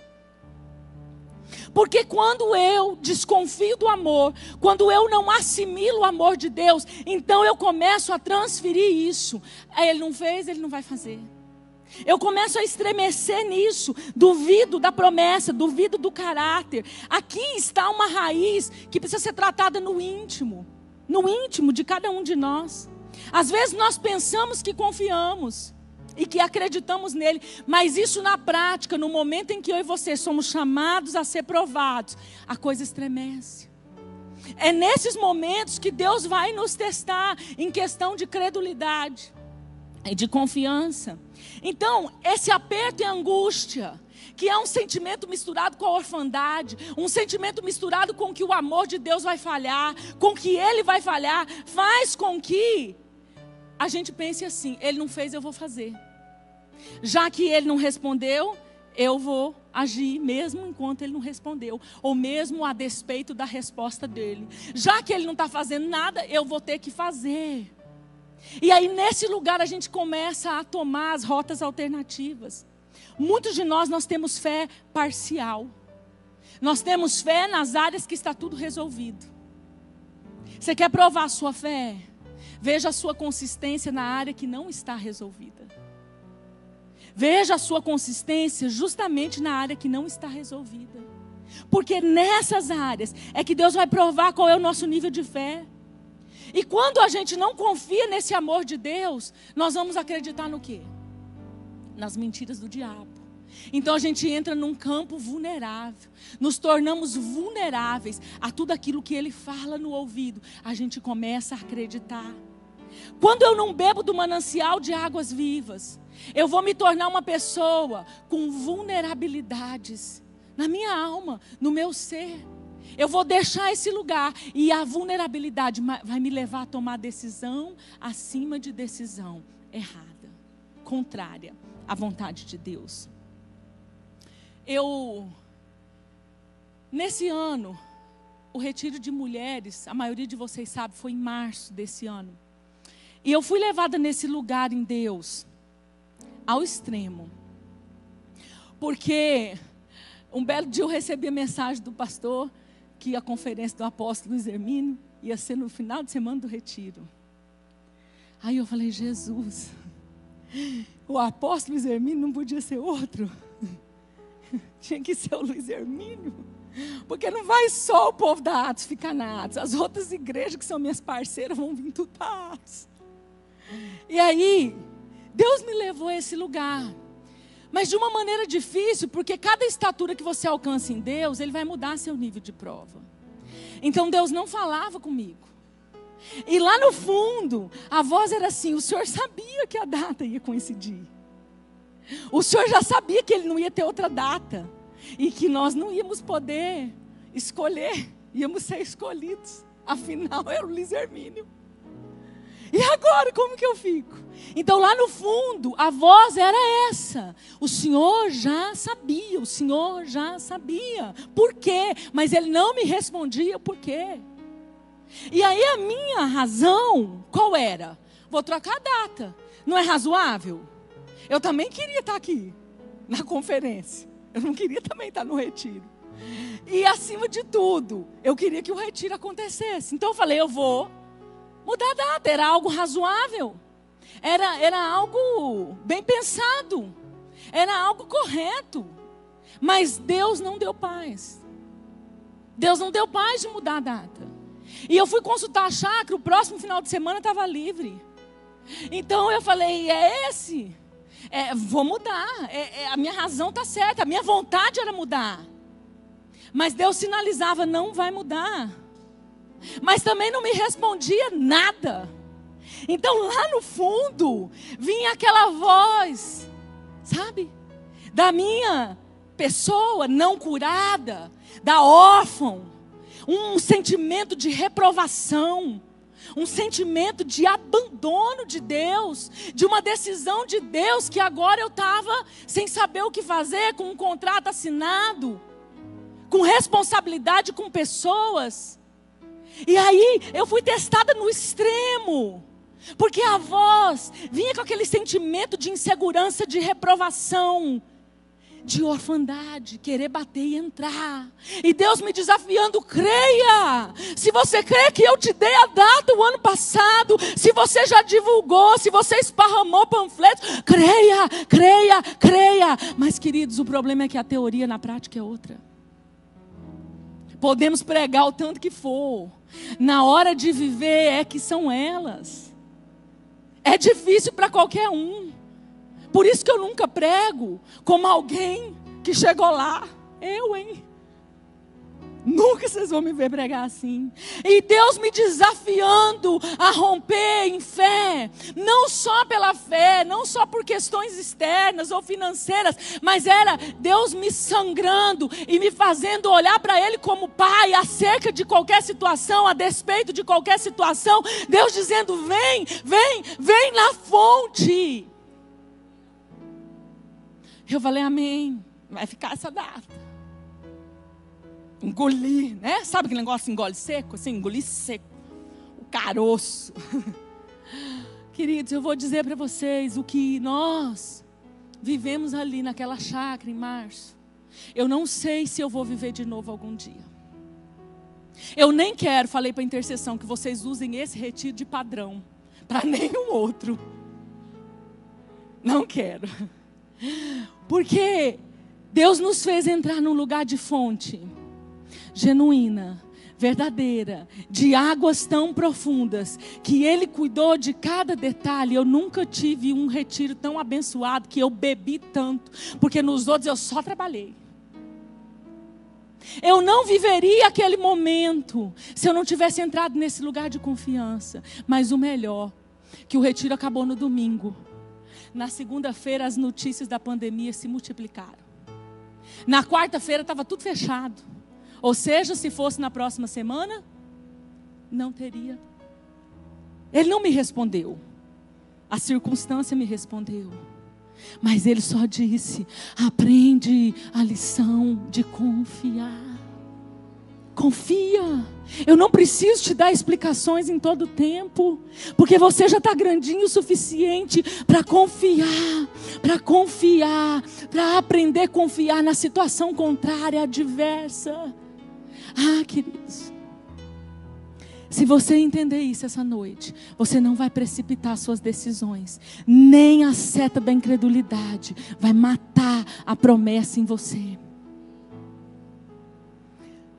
Porque quando eu desconfio do amor, quando eu não assimilo o amor de Deus, então eu começo a transferir isso. Ele não fez, ele não vai fazer. Eu começo a estremecer nisso, duvido da promessa, duvido do caráter. Aqui está uma raiz que precisa ser tratada no íntimo de cada um de nós. Às vezes nós pensamos que confiamos e que acreditamos nele, mas isso na prática, no momento em que eu e você somos chamados a ser provados, a coisa estremece. É nesses momentos que Deus vai nos testar em questão de credulidade e de confiança. Então, esse aperto e angústia, que é um sentimento misturado com a orfandade, um sentimento misturado com que o amor de Deus vai falhar, com que Ele vai falhar, faz com que a gente pense assim, Ele não fez, eu vou fazer. Já que Ele não respondeu, eu vou agir mesmo enquanto Ele não respondeu, ou mesmo a despeito da resposta dEle. Já que Ele não está fazendo nada, eu vou ter que fazer. E aí nesse lugar a gente começa a tomar as rotas alternativas. Muitos de nós temos fé parcial. Nós temos fé nas áreas que está tudo resolvido. Você quer provar a sua fé? Veja a sua consistência na área que não está resolvida. Veja a sua consistência justamente na área que não está resolvida. Porque nessas áreas é que Deus vai provar qual é o nosso nível de fé. E quando a gente não confia nesse amor de Deus, nós vamos acreditar no quê? Nas mentiras do diabo. Então a gente entra num campo vulnerável, nos tornamos vulneráveis a tudo aquilo que Ele fala no ouvido. A gente começa a acreditar. Quando eu não bebo do manancial de águas vivas, eu vou me tornar uma pessoa com vulnerabilidades na minha alma, no meu ser. Eu vou deixar esse lugar e a vulnerabilidade vai me levar a tomar decisão acima de decisão errada, contrária à vontade de Deus. Nesse ano, o retiro de mulheres, a maioria de vocês sabe, foi em março desse ano. E eu fui levada nesse lugar em Deus, ao extremo. Porque um belo dia eu recebi a mensagem do pastor, que a conferência do apóstolo Luiz Hermínio ia ser no final de semana do retiro. Aí eu falei, Jesus, o apóstolo Luiz Hermínio não podia ser outro. Tinha que ser o Luiz Hermínio. Porque não vai só o povo da Atos ficar na Atos. As outras igrejas que são minhas parceiras vão vir tudo para Atos. E aí, Deus me levou a esse lugar. Mas de uma maneira difícil, porque cada estatura que você alcança em Deus, Ele vai mudar seu nível de prova. Então Deus não falava comigo. E lá no fundo, a voz era assim, o Senhor sabia que a data ia coincidir. O Senhor já sabia que Ele não ia ter outra data. E que nós não íamos poder escolher, íamos ser escolhidos. Afinal, era o Luiz Hermínio. E agora, como que eu fico? Então, lá no fundo, a voz era essa. O Senhor já sabia, o Senhor já sabia. Por quê? Mas Ele não me respondia por quê. E aí, a minha razão, qual era? Vou trocar a data. Não é razoável? Eu também queria estar aqui, na conferência. Eu não queria também estar no retiro. E acima de tudo, eu queria que o retiro acontecesse. Então eu falei, eu vou mudar a data. Era algo razoável. Era algo bem pensado. Era algo correto. Mas Deus não deu paz. Deus não deu paz de mudar a data. E eu fui consultar a chácara, o próximo final de semana estava livre. Então eu falei, é esse? Vou mudar, a minha razão está certa, a minha vontade era mudar. Mas Deus sinalizava, não vai mudar. Mas também não me respondia nada. Então lá no fundo, vinha aquela voz, sabe? Da minha pessoa não curada, da órfã. Um sentimento de reprovação. Um sentimento de abandono de Deus, de uma decisão de Deus que agora eu estava sem saber o que fazer, com um contrato assinado, com responsabilidade com pessoas. E aí eu fui testada no extremo, porque a voz vinha com aquele sentimento de insegurança, de reprovação, de orfandade, querer bater e entrar. E Deus me desafiando, creia. Se você crê que eu te dei a data o ano passado, se você já divulgou, se você esparramou panfletos, creia, creia, creia. Mas queridos, o problema é que a teoria na prática é outra. Podemos pregar o tanto que for, na hora de viver é que são elas. É difícil para qualquer um. Por isso que eu nunca prego como alguém que chegou lá. Nunca vocês vão me ver pregar assim. E Deus me desafiando a romper em fé. Não só pela fé, não só por questões externas ou financeiras. Mas era Deus me sangrando e me fazendo olhar para Ele como Pai. Acerca de qualquer situação, a despeito de qualquer situação. Deus dizendo, vem, vem, vem na fonte. Eu falei, amém, vai ficar essa data. Engoli, né? Sabe aquele negócio engole seco? Assim, engoli seco. O caroço. Queridos, eu vou dizer para vocês o que nós vivemos ali naquela chácara em março. Eu não sei se eu vou viver de novo algum dia. Eu nem quero, falei para a intercessão, que vocês usem esse retiro de padrão. Para nenhum outro. Não quero. Porque Deus nos fez entrar num lugar de fonte genuína, verdadeira, de águas tão profundas, que Ele cuidou de cada detalhe. Eu nunca tive um retiro tão abençoado que eu bebi tanto, porque nos outros eu só trabalhei. Eu não viveria aquele momento se eu não tivesse entrado nesse lugar de confiança. Mas o melhor, que o retiro acabou no domingo. Na segunda-feira as notícias da pandemia se multiplicaram. Na quarta-feira estava tudo fechado. Ou seja, se fosse na próxima semana, não teria. Ele não me respondeu. A circunstância me respondeu. Mas ele só disse: aprende a lição de confiar. Confia. Eu não preciso te dar explicações em todo o tempo, porque você já está grandinho o suficiente para confiar, para aprender a confiar na situação contrária, adversa. Queridos, se você entender isso essa noite, você não vai precipitar suas decisões, nem a seta da incredulidade vai matar a promessa em você.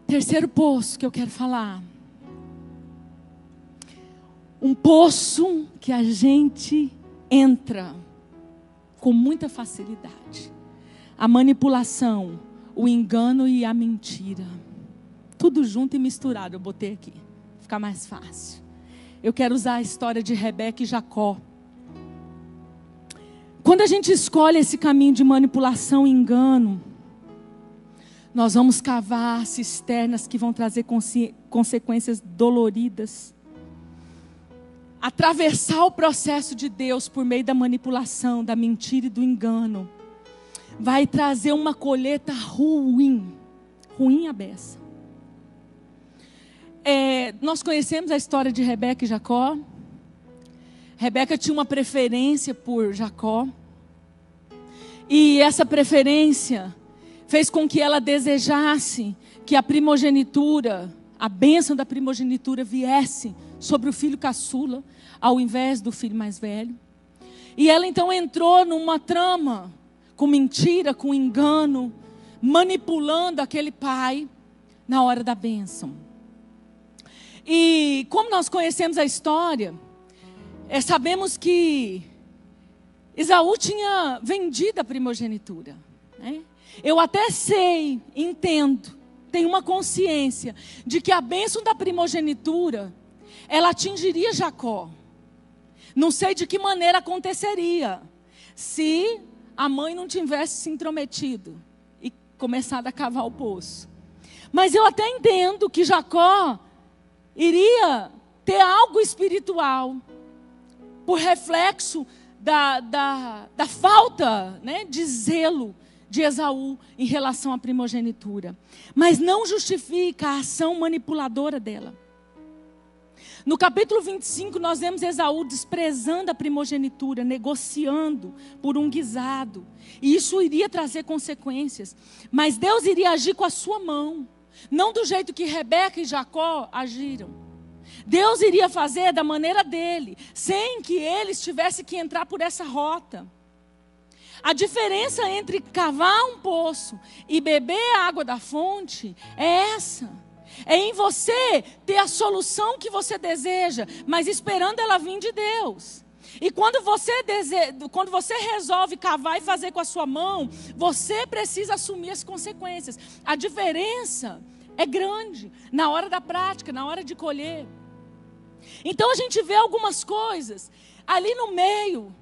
Terceiro poço que eu quero falar. Um poço que a gente entra com muita facilidade. A manipulação, o engano e a mentira. Tudo junto e misturado, eu botei aqui. Ficar mais fácil. Eu quero usar a história de Rebeca e Jacó. Quando a gente escolhe esse caminho de manipulação e engano, nós vamos cavar cisternas que vão trazer consequências doloridas. Atravessar o processo de Deus por meio da manipulação, da mentira e do engano, vai trazer uma colheita ruim. Ruim a beça. Nós conhecemos a história de Rebeca e Jacó. Rebeca tinha uma preferência por Jacó. E essa preferência fez com que ela desejasse que a primogenitura, a bênção da primogenitura viesse sobre o filho caçula, ao invés do filho mais velho. E ela então entrou numa trama, com mentira, com engano, manipulando aquele pai na hora da bênção. E como nós conhecemos a história, sabemos que Esaú tinha vendido a primogenitura, né? Eu até sei, entendo, tenho uma consciência de que a bênção da primogenitura, ela atingiria Jacó. Não sei de que maneira aconteceria, se a mãe não tivesse se intrometido e começado a cavar o poço. Mas eu até entendo que Jacó iria ter algo espiritual, por reflexo da falta, né, de zelo de Esaú em relação à primogenitura. Mas não justifica a ação manipuladora dela. No capítulo 25, nós vemos Esaú desprezando a primogenitura, negociando por um guisado. E isso iria trazer consequências. Mas Deus iria agir com a sua mão, não do jeito que Rebeca e Jacó agiram. Deus iria fazer da maneira dele, sem que eles tivessem que entrar por essa rota. A diferença entre cavar um poço e beber a água da fonte é essa. É em você ter a solução que você deseja, mas esperando ela vir de Deus. E quando você resolve cavar e fazer com a sua mão, você precisa assumir as consequências. A diferença é grande na hora da prática, na hora de colher. Então a gente vê algumas coisas ali no meio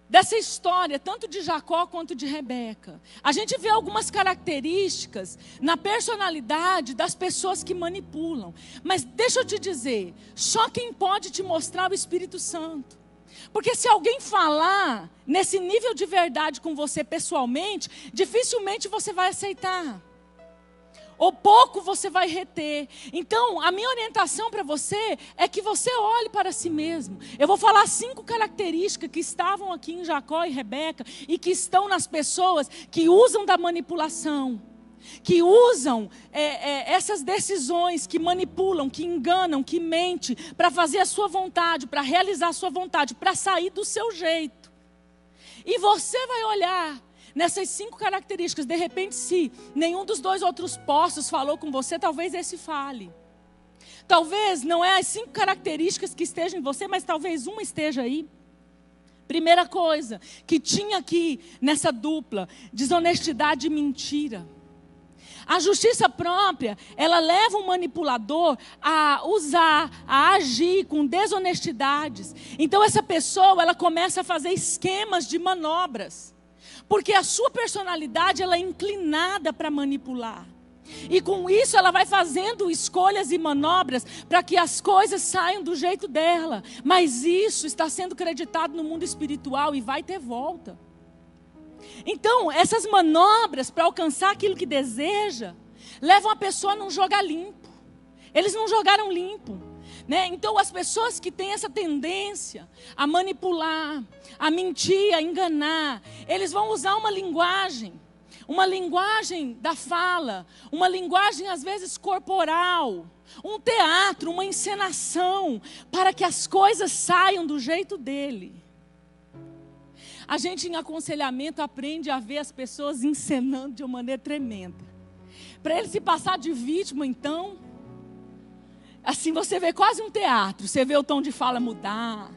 dessa história, tanto de Jacó quanto de Rebeca. A gente vê algumas características na personalidade das pessoas que manipulam. Mas deixa eu te dizer, só quem pode te mostrar é o Espírito Santo. Porque se alguém falar nesse nível de verdade com você pessoalmente, dificilmente você vai aceitar. Ou pouco você vai reter. Então, a minha orientação para você é que você olhe para si mesmo. Eu vou falar 5 características que estavam aqui em Jacó e Rebeca e que estão nas pessoas que usam da manipulação, que usam essas decisões, que manipulam, que enganam, que mentem para fazer a sua vontade, para realizar a sua vontade, para sair do seu jeito. E você vai olhar nessas 5 características. De repente, se nenhum dos 2 outros postos falou com você, talvez esse fale. Talvez não é as 5 características que estejam em você, mas talvez uma esteja aí. Primeira coisa que tinha aqui nessa dupla: desonestidade e mentira. A justiça própria, ela leva um manipulador a usar, a agir com desonestidades. Então essa pessoa, ela começa a fazer esquemas de manobras. Porque a sua personalidade, ela é inclinada para manipular. E com isso ela vai fazendo escolhas e manobras para que as coisas saiam do jeito dela. Mas isso está sendo creditado no mundo espiritual e vai ter volta. Então, essas manobras para alcançar aquilo que deseja, levam a pessoa a não jogar limpo. Eles não jogaram limpo, né? Então, as pessoas que têm essa tendência a manipular, a mentir, a enganar, eles vão usar uma linguagem da fala, uma linguagem às vezes corporal, um teatro, uma encenação, para que as coisas saiam do jeito dele. A gente em aconselhamento aprende a ver as pessoas encenando de uma maneira tremenda. Para ele se passar de vítima, então, assim você vê quase um teatro. Você vê o tom de fala mudar,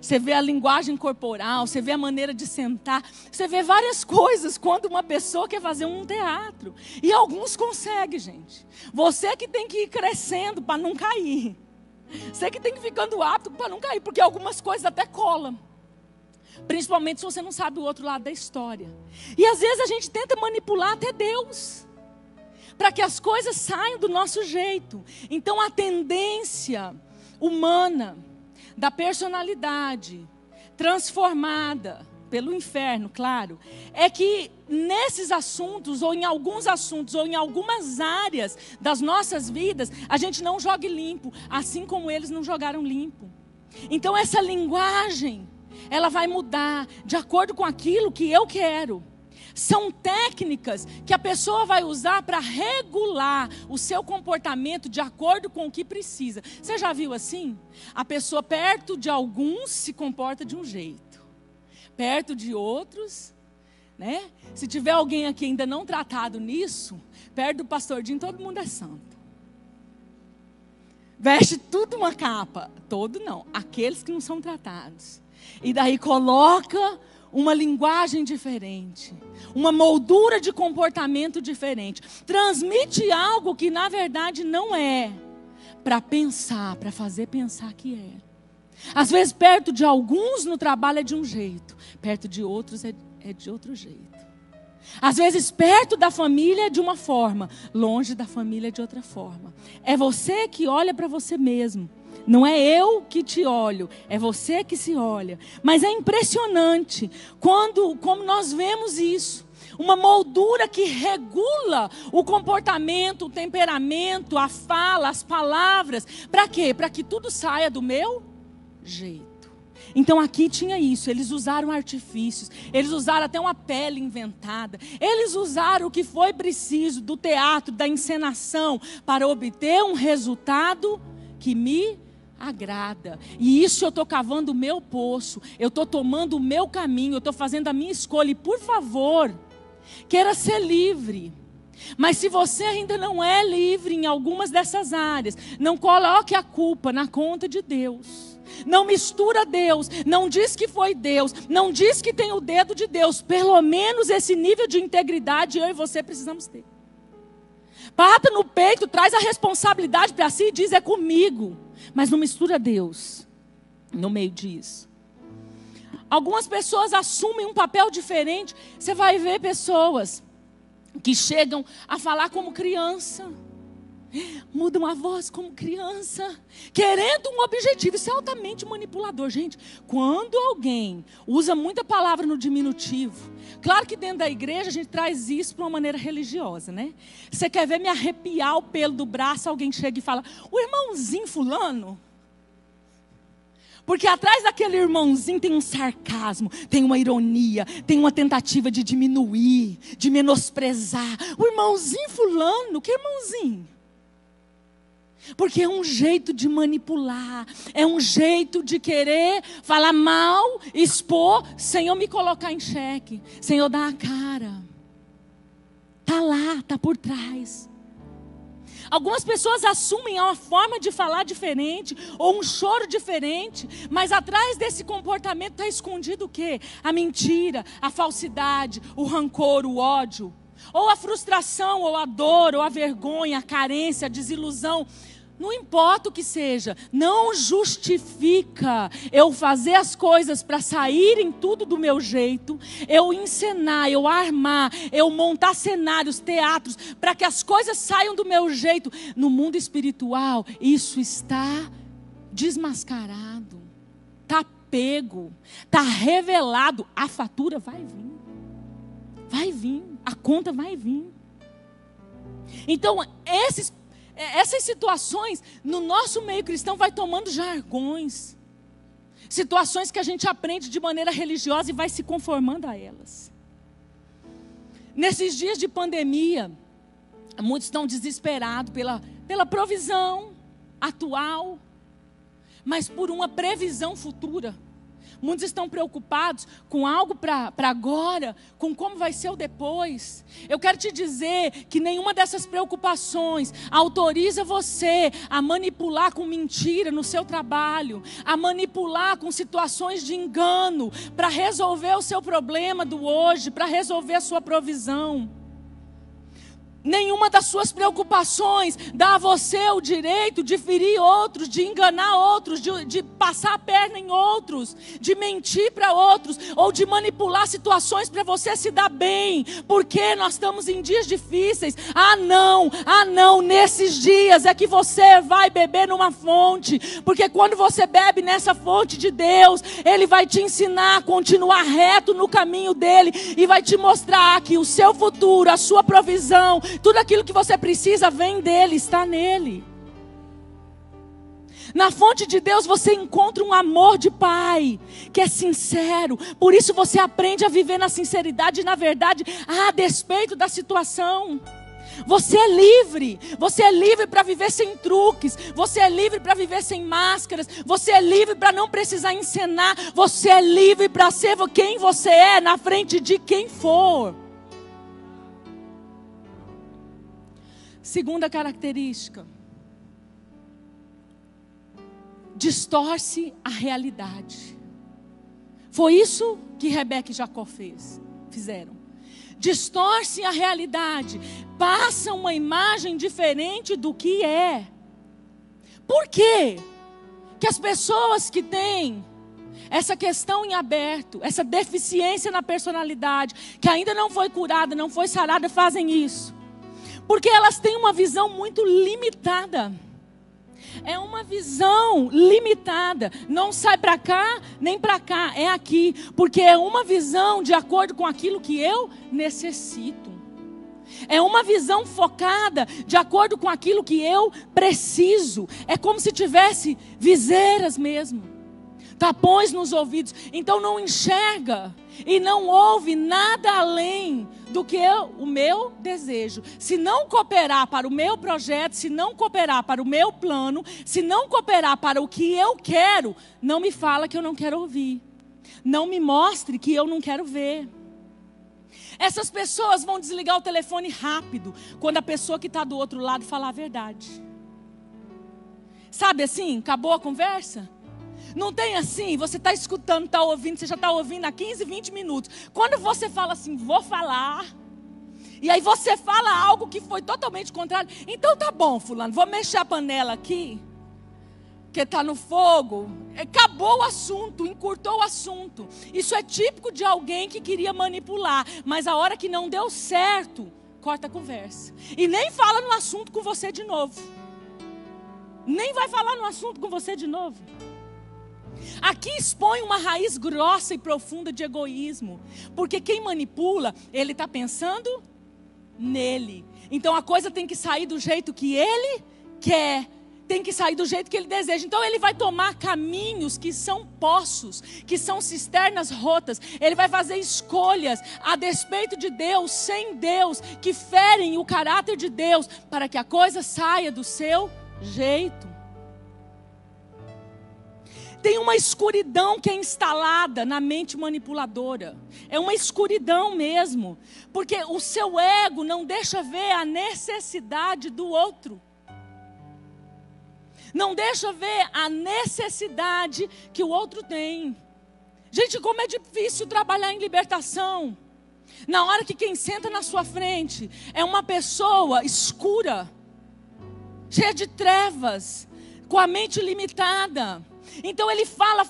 você vê a linguagem corporal, você vê a maneira de sentar, você vê várias coisas quando uma pessoa quer fazer um teatro. E alguns conseguem, gente. Você que tem que ir crescendo para não cair. Você que tem que ir ficando apto para não cair, porque algumas coisas até colam. Principalmente se você não sabe o outro lado da história. E às vezes a gente tenta manipular até Deus, para que as coisas saiam do nosso jeito. Então a tendência humana, da personalidade, transformada pelo inferno, claro, é que nesses assuntos, ou em alguns assuntos, ou em algumas áreas das nossas vidas, a gente não jogue limpo, assim como eles não jogaram limpo. Então essa linguagem, ela vai mudar de acordo com aquilo que eu quero. São técnicas que a pessoa vai usar para regular o seu comportamento de acordo com o que precisa. Você já viu assim? A pessoa perto de alguns se comporta de um jeito, perto de outros, né? Se tiver alguém aqui ainda não tratado nisso, perto do pastor Dinho, todo mundo é santo. Veste tudo uma capa. Todo não, aqueles que não são tratados. E daí coloca uma linguagem diferente, uma moldura de comportamento diferente. Transmite algo que na verdade não é, para pensar, para fazer pensar que é. Às vezes perto de alguns no trabalho é de um jeito, perto de outros é de outro jeito. Às vezes perto da família é de uma forma, longe da família é de outra forma. É você que olha para você mesmo. Não é eu que te olho, é você que se olha. Mas é impressionante como nós vemos isso. Uma moldura que regula o comportamento, o temperamento, a fala, as palavras. Para quê? Para que tudo saia do meu jeito. Então aqui tinha isso, eles usaram artifícios, eles usaram até uma pele inventada, eles usaram o que foi preciso do teatro, da encenação, para obter um resultado que me agrada. E isso eu estou cavando o meu poço, eu estou tomando o meu caminho, eu estou fazendo a minha escolha. E por favor, queira ser livre. Mas se você ainda não é livre em algumas dessas áreas, não coloque a culpa na conta de Deus. Não mistura Deus, não diz que foi Deus, não diz que tem o dedo de Deus. Pelo menos esse nível de integridade eu e você precisamos ter. Bata no peito, traz a responsabilidade para si e diz: é comigo. Mas não mistura Deus no meio disso. Algumas pessoas assumem um papel diferente. Você vai ver pessoas que chegam a falar como criança, mudam a voz como criança, querendo um objetivo. Isso é altamente manipulador, gente. Quando alguém usa muita palavra no diminutivo, claro que dentro da igreja a gente traz isso para uma maneira religiosa, né? Você quer ver me arrepiar o pelo do braço, alguém chega e fala: o irmãozinho fulano. Porque atrás daquele irmãozinho tem um sarcasmo, tem uma ironia, tem uma tentativa de diminuir, de menosprezar. O irmãozinho fulano, que irmãozinho? Porque é um jeito de manipular, é um jeito de querer falar mal, expor, sem eu me colocar em xeque, sem eu dar a cara. Está lá, está por trás. Algumas pessoas assumem uma forma de falar diferente, ou um choro diferente, mas atrás desse comportamento está escondido o quê? A mentira, a falsidade, o rancor, o ódio, ou a frustração, ou a dor, ou a vergonha, a carência, a desilusão. Não importa o que seja, não justifica eu fazer as coisas para saírem tudo do meu jeito, eu encenar, eu armar, eu montar cenários, teatros, para que as coisas saiam do meu jeito. No mundo espiritual, isso está desmascarado, está pego, está revelado. A fatura vai vir, a conta vai vir. Então, essas situações, no nosso meio cristão, vai tomando jargões. Situações que a gente aprende de maneira religiosa e vai se conformando a elas. Nesses dias de pandemia, muitos estão desesperados pela provisão atual, mas por uma previsão futura. Muitos estão preocupados com algo para agora, com como vai ser o depois. Eu quero te dizer que nenhuma dessas preocupações autoriza você a manipular com mentira no seu trabalho, a manipular com situações de engano para resolver o seu problema do hoje, para resolver a sua provisão. Nenhuma das suas preocupações dá a você o direito de ferir outros, de enganar outros, de passar a perna em outros, de mentir para outros, ou de manipular situações para você se dar bem, porque nós estamos em dias difíceis. Ah não, nesses dias é que você vai beber numa fonte, porque quando você bebe nessa fonte de Deus, Ele vai te ensinar a continuar reto no caminho dEle, e vai te mostrar que o seu futuro, a sua provisão, tudo aquilo que você precisa vem dEle, está nele. Na fonte de Deus você encontra um amor de pai, que é sincero. Por isso você aprende a viver na sinceridade e na verdade, a despeito da situação. Você é livre para viver sem truques, você é livre para viver sem máscaras, você é livre para não precisar encenar, você é livre para ser quem você é na frente de quem for. Segunda característica: distorce a realidade. Foi isso que Rebeca e Jacó fizeram. Distorce a realidade, passa uma imagem diferente do que é. Por quê? Que as pessoas que têm essa questão em aberto, essa deficiência na personalidade, que ainda não foi curada, não foi sarada, fazem isso? Porque elas têm uma visão muito limitada. É uma visão limitada. Não sai para cá, nem para cá. É aqui. Porque é uma visão de acordo com aquilo que eu necessito. É uma visão focada de acordo com aquilo que eu preciso. É como se tivesse viseiras mesmo, tapões nos ouvidos. Então não enxerga e não ouve nada além do que o meu desejo. Se não cooperar para o meu projeto, se não cooperar para o meu plano, se não cooperar para o que eu quero, não me fala que eu não quero ouvir. Não me mostre que eu não quero ver. Essas pessoas vão desligar o telefone rápido quando a pessoa que está do outro lado falar a verdade. Sabe assim, acabou a conversa? Não tem assim, você está escutando, está ouvindo, você já está ouvindo há 15, 20 minutos. Quando você fala assim, vou falar, e aí você fala algo que foi totalmente contrário. Então tá bom, fulano, vou mexer a panela aqui, que está no fogo. Acabou o assunto, encurtou o assunto. Isso é típico de alguém que queria manipular, mas a hora que não deu certo, corta a conversa. E nem fala no assunto com você de novo. Nem vai falar no assunto com você de novo. Aqui expõe uma raiz grossa e profunda de egoísmo. Porque quem manipula, ele está pensando nele. Então a coisa tem que sair do jeito que ele quer. Tem que sair do jeito que ele deseja. Então ele vai tomar caminhos que são poços, que são cisternas rotas. Ele vai fazer escolhas a despeito de Deus, sem Deus, que ferem o caráter de Deus, para que a coisa saia do seu jeito. Tem uma escuridão que é instalada na mente manipuladora. É uma escuridão mesmo. Porque o seu ego não deixa ver a necessidade do outro. Não deixa ver a necessidade que o outro tem. Gente, como é difícil trabalhar em libertação. Na hora que quem senta na sua frente é uma pessoa escura, cheia de trevas, com a mente limitada. Então ele fala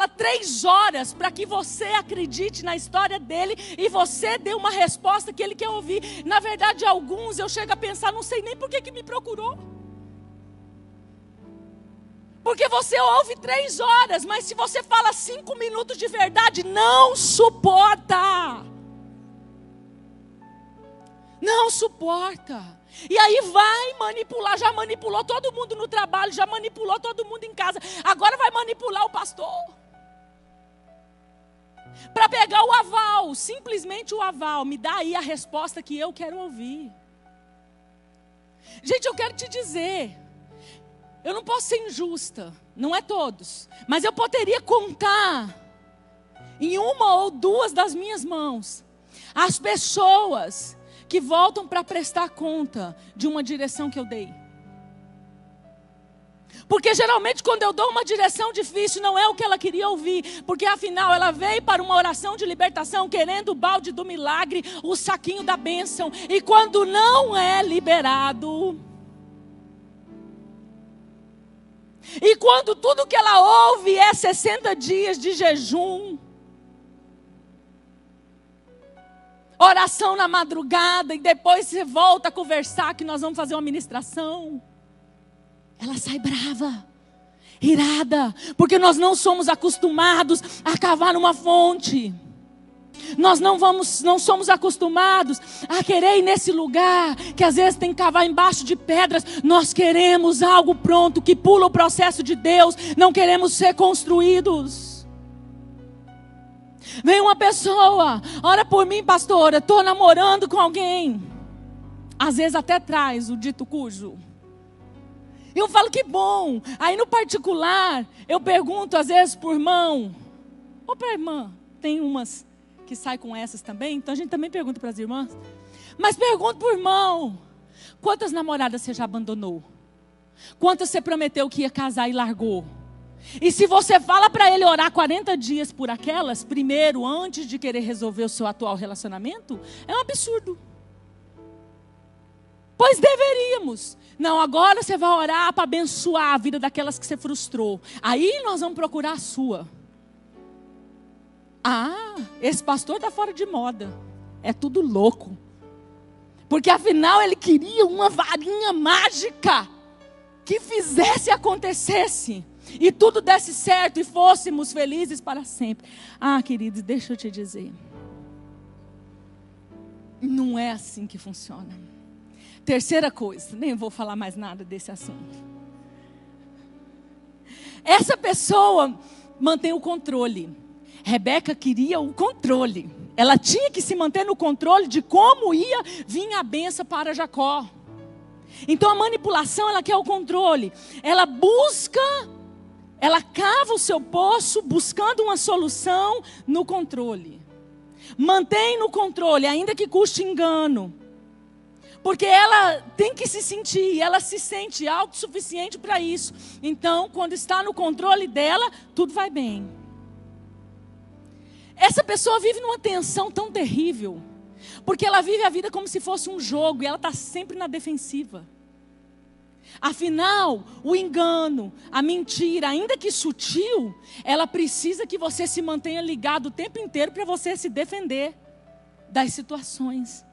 3 horas para que você acredite na história dele e você dê uma resposta que ele quer ouvir. Na verdade, alguns eu chego a pensar, não sei nem por que me procurou. Porque você ouve 3 horas, mas se você fala 5 minutos de verdade, não suporta. Não suporta. E aí vai manipular, já manipulou todo mundo no trabalho, já manipulou todo mundo em casa. Agora vai manipular o pastor. Para pegar o aval, simplesmente o aval. Me dá aí a resposta que eu quero ouvir. Gente, eu quero te dizer, eu não posso ser injusta, não é todos. Mas eu poderia contar em 1 ou 2 das minhas mãos as pessoas que voltam para prestar conta de uma direção que eu dei. Porque geralmente quando eu dou uma direção difícil, não é o que ela queria ouvir. Porque afinal ela veio para uma oração de libertação, querendo o balde do milagre, o saquinho da bênção. E quando não é liberado, e quando tudo que ela ouve é 60 dias de jejum, oração na madrugada, e depois você volta a conversar que nós vamos fazer uma ministração, ela sai brava, irada, porque nós não somos acostumados a cavar numa fonte. Nós não somos acostumados a querer ir nesse lugar que às vezes tem que cavar embaixo de pedras. Nós queremos algo pronto, que pula o processo de Deus. Não queremos ser construídos. Vem uma pessoa, ora por mim, pastora, estou namorando com alguém. Às vezes até traz o dito cujo. E eu falo que bom. Aí no particular, eu pergunto às vezes por irmão, ou para irmã, tem umas que saem com essas também, então a gente também pergunta para as irmãs. Mas pergunto por irmão, quantas namoradas você já abandonou? Quantas você prometeu que ia casar e largou? E se você fala para ele orar 40 dias por aquelas, primeiro, antes de querer resolver o seu atual relacionamento, é um absurdo. Pois deveríamos. Não, agora você vai orar para abençoar a vida daquelas que você frustrou. Aí nós vamos procurar a sua. Ah, esse pastor está fora de moda. É tudo louco. Porque afinal ele queria uma varinha mágica que fizesse e acontecesse. E tudo desse certo e fôssemos felizes para sempre. Ah, queridos, deixa eu te dizer. Não é assim que funciona. Terceira coisa, nem vou falar mais nada desse assunto. Essa pessoa mantém o controle. Rebeca queria o controle. Ela tinha que se manter no controle de como ia vir a bênção para Jacó. Então a manipulação, ela quer o controle. Ela busca, ela cava o seu poço buscando uma solução no controle. Mantém no controle, ainda que custe engano. Porque ela tem que se sentir, ela se sente autossuficiente para isso. Então, quando está no controle dela, tudo vai bem. Essa pessoa vive numa tensão tão terrível, porque ela vive a vida como se fosse um jogo, e ela está sempre na defensiva. Afinal, o engano, a mentira, ainda que sutil, ela precisa que você se mantenha ligado o tempo inteiro para você se defender das situações.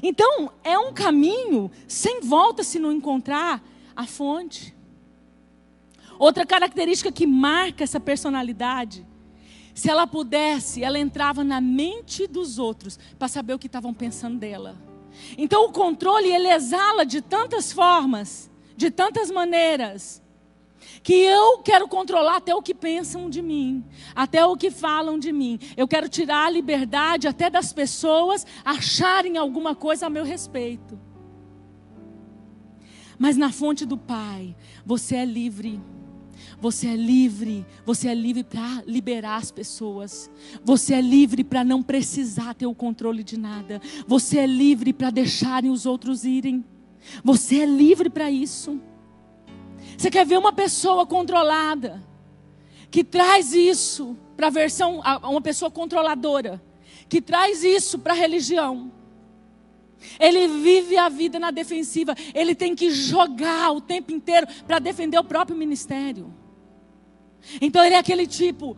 Então, é um caminho sem volta se não encontrar a fonte. Outra característica que marca essa personalidade, se ela pudesse, ela entrava na mente dos outros para saber o que estavam pensando dela. Então, o controle, ele exala de tantas formas, de tantas maneiras, que eu quero controlar até o que pensam de mim, até o que falam de mim. Eu quero tirar a liberdade até das pessoas acharem alguma coisa a meu respeito. Mas na fonte do Pai, você é livre. Você é livre. Você é livre para liberar as pessoas. Você é livre para não precisar ter o controle de nada. Você é livre para deixarem os outros irem. Você é livre para isso. Você quer ver uma pessoa controlada, que traz isso para a versão, uma pessoa controladora, que traz isso para a religião. Ele vive a vida na defensiva. Ele tem que jogar o tempo inteiro para defender o próprio ministério. Então ele é aquele tipo,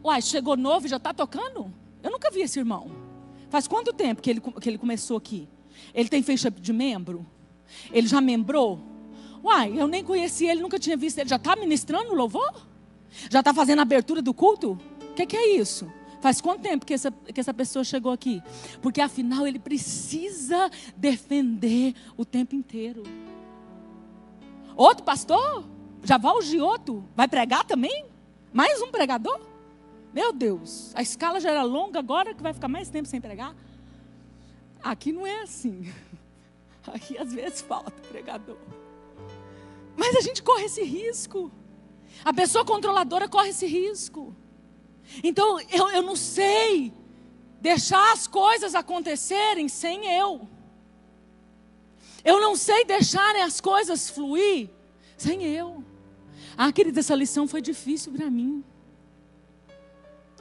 uai, chegou novo e já está tocando? Eu nunca vi esse irmão. Faz quanto tempo que ele começou aqui? Ele tem ficha de membro? Ele já membrou? Uai, eu nem conhecia ele, nunca tinha visto ele. Já está ministrando louvor? Já está fazendo a abertura do culto? O que é isso? Faz quanto tempo que essa pessoa chegou aqui? Porque afinal ele precisa defender o tempo inteiro. Outro pastor? Já vai o Gioto? Vai pregar também? Mais um pregador? Meu Deus, a escala já era longa, agora que vai ficar mais tempo sem pregar? Aqui não é assim. Aqui às vezes falta pregador. Mas a gente corre esse risco. A pessoa controladora corre esse risco. Então eu não sei deixar as coisas acontecerem sem eu. Eu não sei deixar as coisas fluir sem eu. Ah, querida, essa lição foi difícil para mim.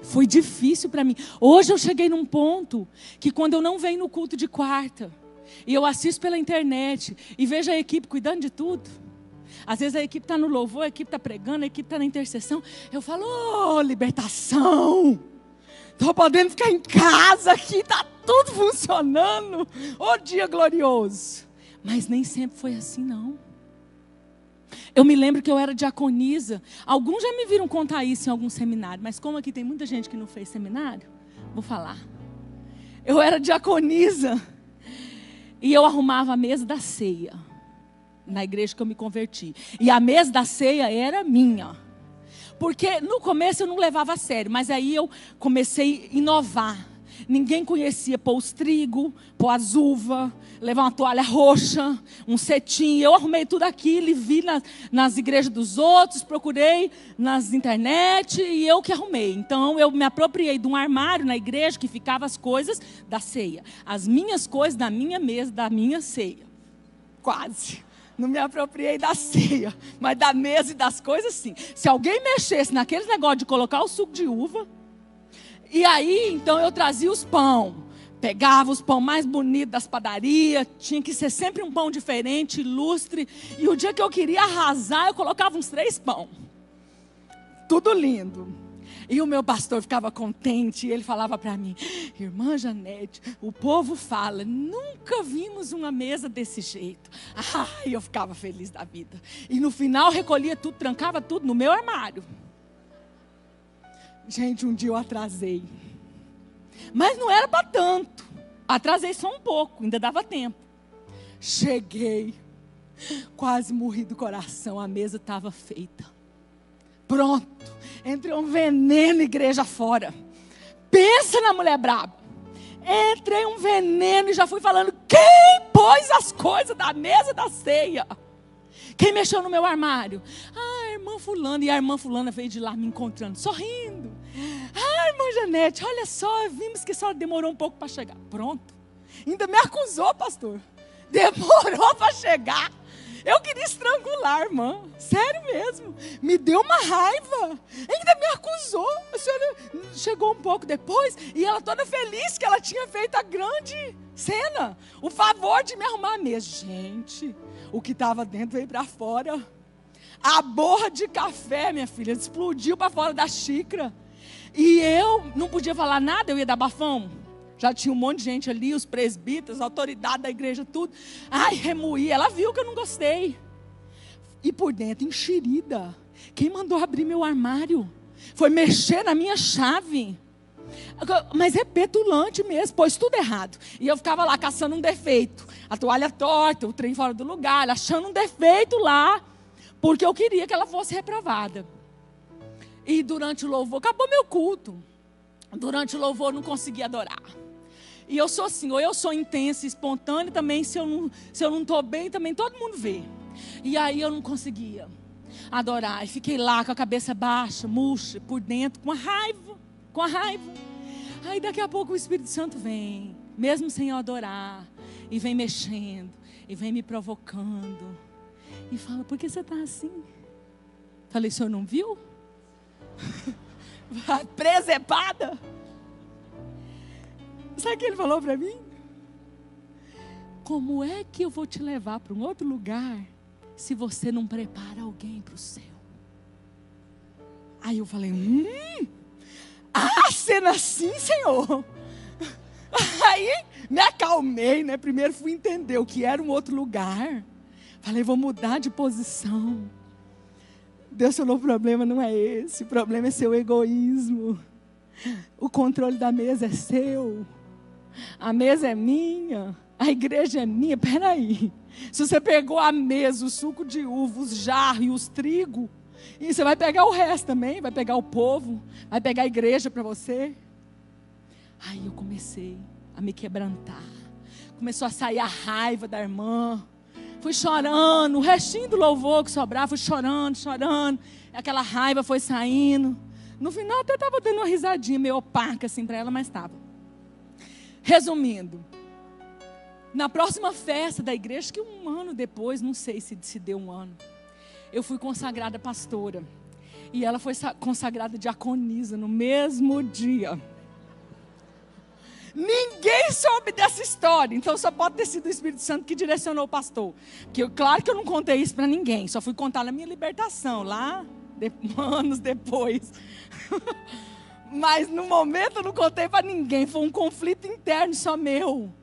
Foi difícil para mim. Hoje eu cheguei num ponto que quando eu não venho no culto de quarta e eu assisto pela internet e vejo a equipe cuidando de tudo. Às vezes a equipe está no louvor, a equipe está pregando, a equipe está na intercessão. Eu falo, libertação. Estou podendo ficar em casa aqui, está tudo funcionando. Dia glorioso. Mas nem sempre foi assim, não. Eu me lembro que eu era diaconisa. Alguns já me viram contar isso em algum seminário. Mas como aqui tem muita gente que não fez seminário, vou falar. Eu era diaconisa. E eu arrumava a mesa da ceia. Na igreja que eu me converti. E a mesa da ceia era minha. Porque no começo eu não levava a sério. Mas aí eu comecei a inovar. Ninguém conhecia pôr os trigo, pôr as uvas, levar uma toalha roxa, um cetim. Eu arrumei tudo aquilo e vi nas igrejas dos outros, procurei nas internet e eu que arrumei. Então eu me apropriei de um armário na igreja que ficava as coisas da ceia. As minhas coisas da minha mesa, da minha ceia. Quase. Não me apropriei da ceia, mas da mesa e das coisas sim. Se alguém mexesse naquele negócio de colocar o suco de uva, e aí então eu trazia os pão, pegava os pão mais bonitos das padarias, tinha que ser sempre um pão diferente, ilustre, e o dia que eu queria arrasar, eu colocava uns 3 pão. Tudo lindo. E o meu pastor ficava contente, e ele falava para mim, irmã Janete, o povo fala, nunca vimos uma mesa desse jeito. E eu ficava feliz da vida. E no final recolhia tudo, trancava tudo no meu armário. Gente, um dia eu atrasei. Mas não era para tanto. Atrasei só um pouco, ainda dava tempo. Cheguei, quase morri do coração, a mesa estava feita. Pronto, entrou um veneno igreja fora. Pensa na mulher braba. Entrei um veneno e já fui falando, quem pôs as coisas da mesa da ceia? Quem mexeu no meu armário? A irmã fulana. E a irmã fulana veio de lá me encontrando, sorrindo. Irmã Janete, olha só, vimos que só demorou um pouco para chegar. Pronto, ainda me acusou, pastor. Demorou para chegar. Eu queria estrangular, irmã. Sério mesmo. Me deu uma raiva. Ainda me acusou. A senhora chegou um pouco depois e ela toda feliz que ela tinha feito a grande cena. O favor de me arrumar a mesa. Gente, o que estava dentro veio para fora. A borra de café, minha filha, explodiu para fora da xícara. E eu não podia falar nada, eu ia dar bafão. Já tinha um monte de gente ali, os presbíteros, a autoridade da igreja, tudo. Remoí. Ela viu que eu não gostei. E por dentro, enxerida. Quem mandou abrir meu armário? Foi mexer na minha chave. Mas é petulante mesmo, pôs tudo errado. E eu ficava lá caçando um defeito. A toalha torta, o trem fora do lugar, achando um defeito lá. Porque eu queria que ela fosse reprovada. E durante o louvor, acabou meu culto. Durante o louvor, não conseguia adorar. E eu sou assim, ou eu sou intensa e espontânea também, se eu não estou bem, também todo mundo vê. E aí eu não conseguia adorar. E fiquei lá com a cabeça baixa, murcha, por dentro, com a raiva. Aí daqui a pouco o Espírito Santo vem, mesmo sem eu adorar, e vem mexendo, e vem me provocando. E fala, por que você está assim? Falei, o senhor não viu? Presepada. Sabe o que ele falou para mim? Como é que eu vou te levar para um outro lugar se você não prepara alguém para o céu? Aí eu falei, sendo assim, Senhor. Aí me acalmei, né? Primeiro fui entender o que era um outro lugar. Falei, vou mudar de posição. Deus falou, o problema não é esse, o problema é seu egoísmo. O controle da mesa é seu. A mesa é minha, a igreja é minha. Peraí, se você pegou a mesa, o suco de uva, os jarros e os trigo, e você vai pegar o resto também, vai pegar o povo, vai pegar a igreja para você. Aí eu comecei a me quebrantar, começou a sair a raiva da irmã, fui chorando, o restinho do louvor que sobrava, fui chorando, aquela raiva foi saindo. No final até estava dando uma risadinha meio opaca assim para ela, mas estava. Resumindo, na próxima festa da igreja, que um ano depois, não sei se deu um ano, eu fui consagrada pastora. E ela foi consagrada diaconisa no mesmo dia. Ninguém soube dessa história, então só pode ter sido o Espírito Santo que direcionou o pastor. Claro que eu não contei isso para ninguém, só fui contar na minha libertação, lá, anos depois. Mas no momento eu não contei para ninguém, foi um conflito interno só meu.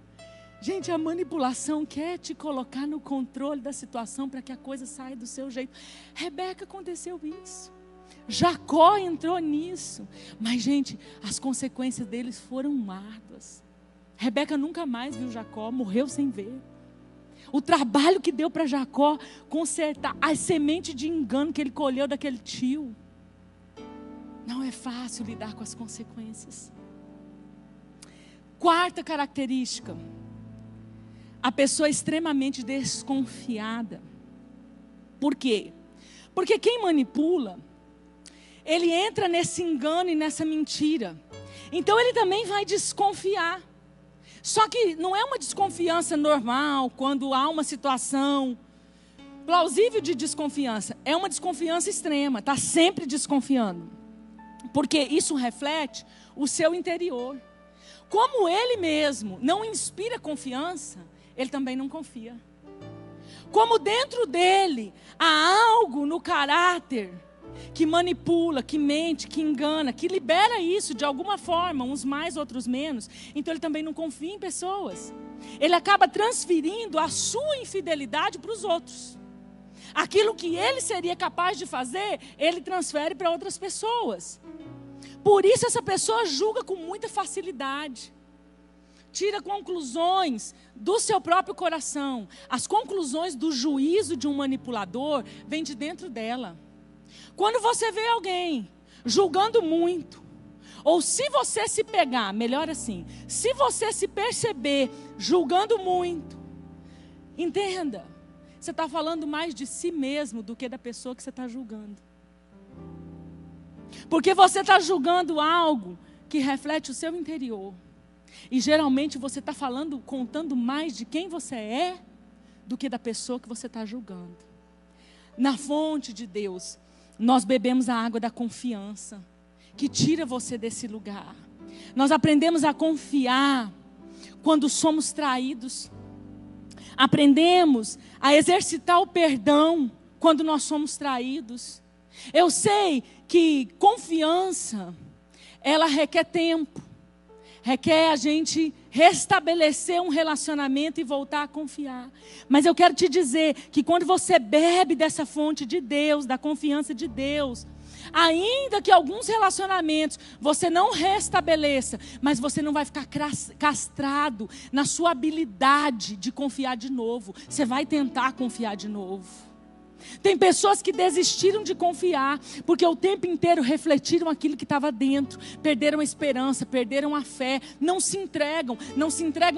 Gente, a manipulação quer te colocar no controle da situação para que a coisa saia do seu jeito. Rebeca aconteceu isso. Jacó entrou nisso. Mas, gente, as consequências deles foram árduas. Rebeca nunca mais viu Jacó, morreu sem ver. O trabalho que deu para Jacó consertar as sementes de engano que ele colheu daquele tio. Não é fácil lidar com as consequências. Quarta característica. A pessoa é extremamente desconfiada. Por quê? Porque quem manipula, ele entra nesse engano e nessa mentira. Então ele também vai desconfiar. Só que não é uma desconfiança normal, quando há uma situação plausível de desconfiança. É uma desconfiança extrema, está sempre desconfiando. Porque isso reflete o seu interior. Como ele mesmo não inspira confiança, ele também não confia. Como dentro dele há algo no caráter que manipula, que mente, que engana, que libera isso de alguma forma, uns mais, outros menos, então ele também não confia em pessoas. Ele acaba transferindo a sua infidelidade para os outros. Aquilo que ele seria capaz de fazer, ele transfere para outras pessoas. Por isso essa pessoa julga com muita facilidade. Tira conclusões do seu próprio coração. As conclusões do juízo de um manipulador vêm de dentro dela. Quando você vê alguém julgando muito, ou se você se pegar, melhor assim, se você se perceber julgando muito, entenda, você está falando mais de si mesmo do que da pessoa que você está julgando. Porque você está julgando algo que reflete o seu interior. E geralmente você está contando mais de quem você é do que da pessoa que você está julgando. Na fonte de Deus, nós bebemos a água da confiança, que tira você desse lugar. Nós aprendemos a confiar quando somos traídos. Aprendemos a exercitar o perdão quando nós somos traídos. Eu sei que confiança, ela requer tempo. Requer a gente restabelecer um relacionamento e voltar a confiar. Mas eu quero te dizer que quando você bebe dessa fonte de Deus, da confiança de Deus, ainda que alguns relacionamentos você não restabeleça, mas você não vai ficar castrado na sua habilidade de confiar de novo. Você vai tentar confiar de novo. Tem pessoas que desistiram de confiar, porque o tempo inteiro refletiram aquilo que estava dentro, perderam a esperança, perderam a fé, não se entregam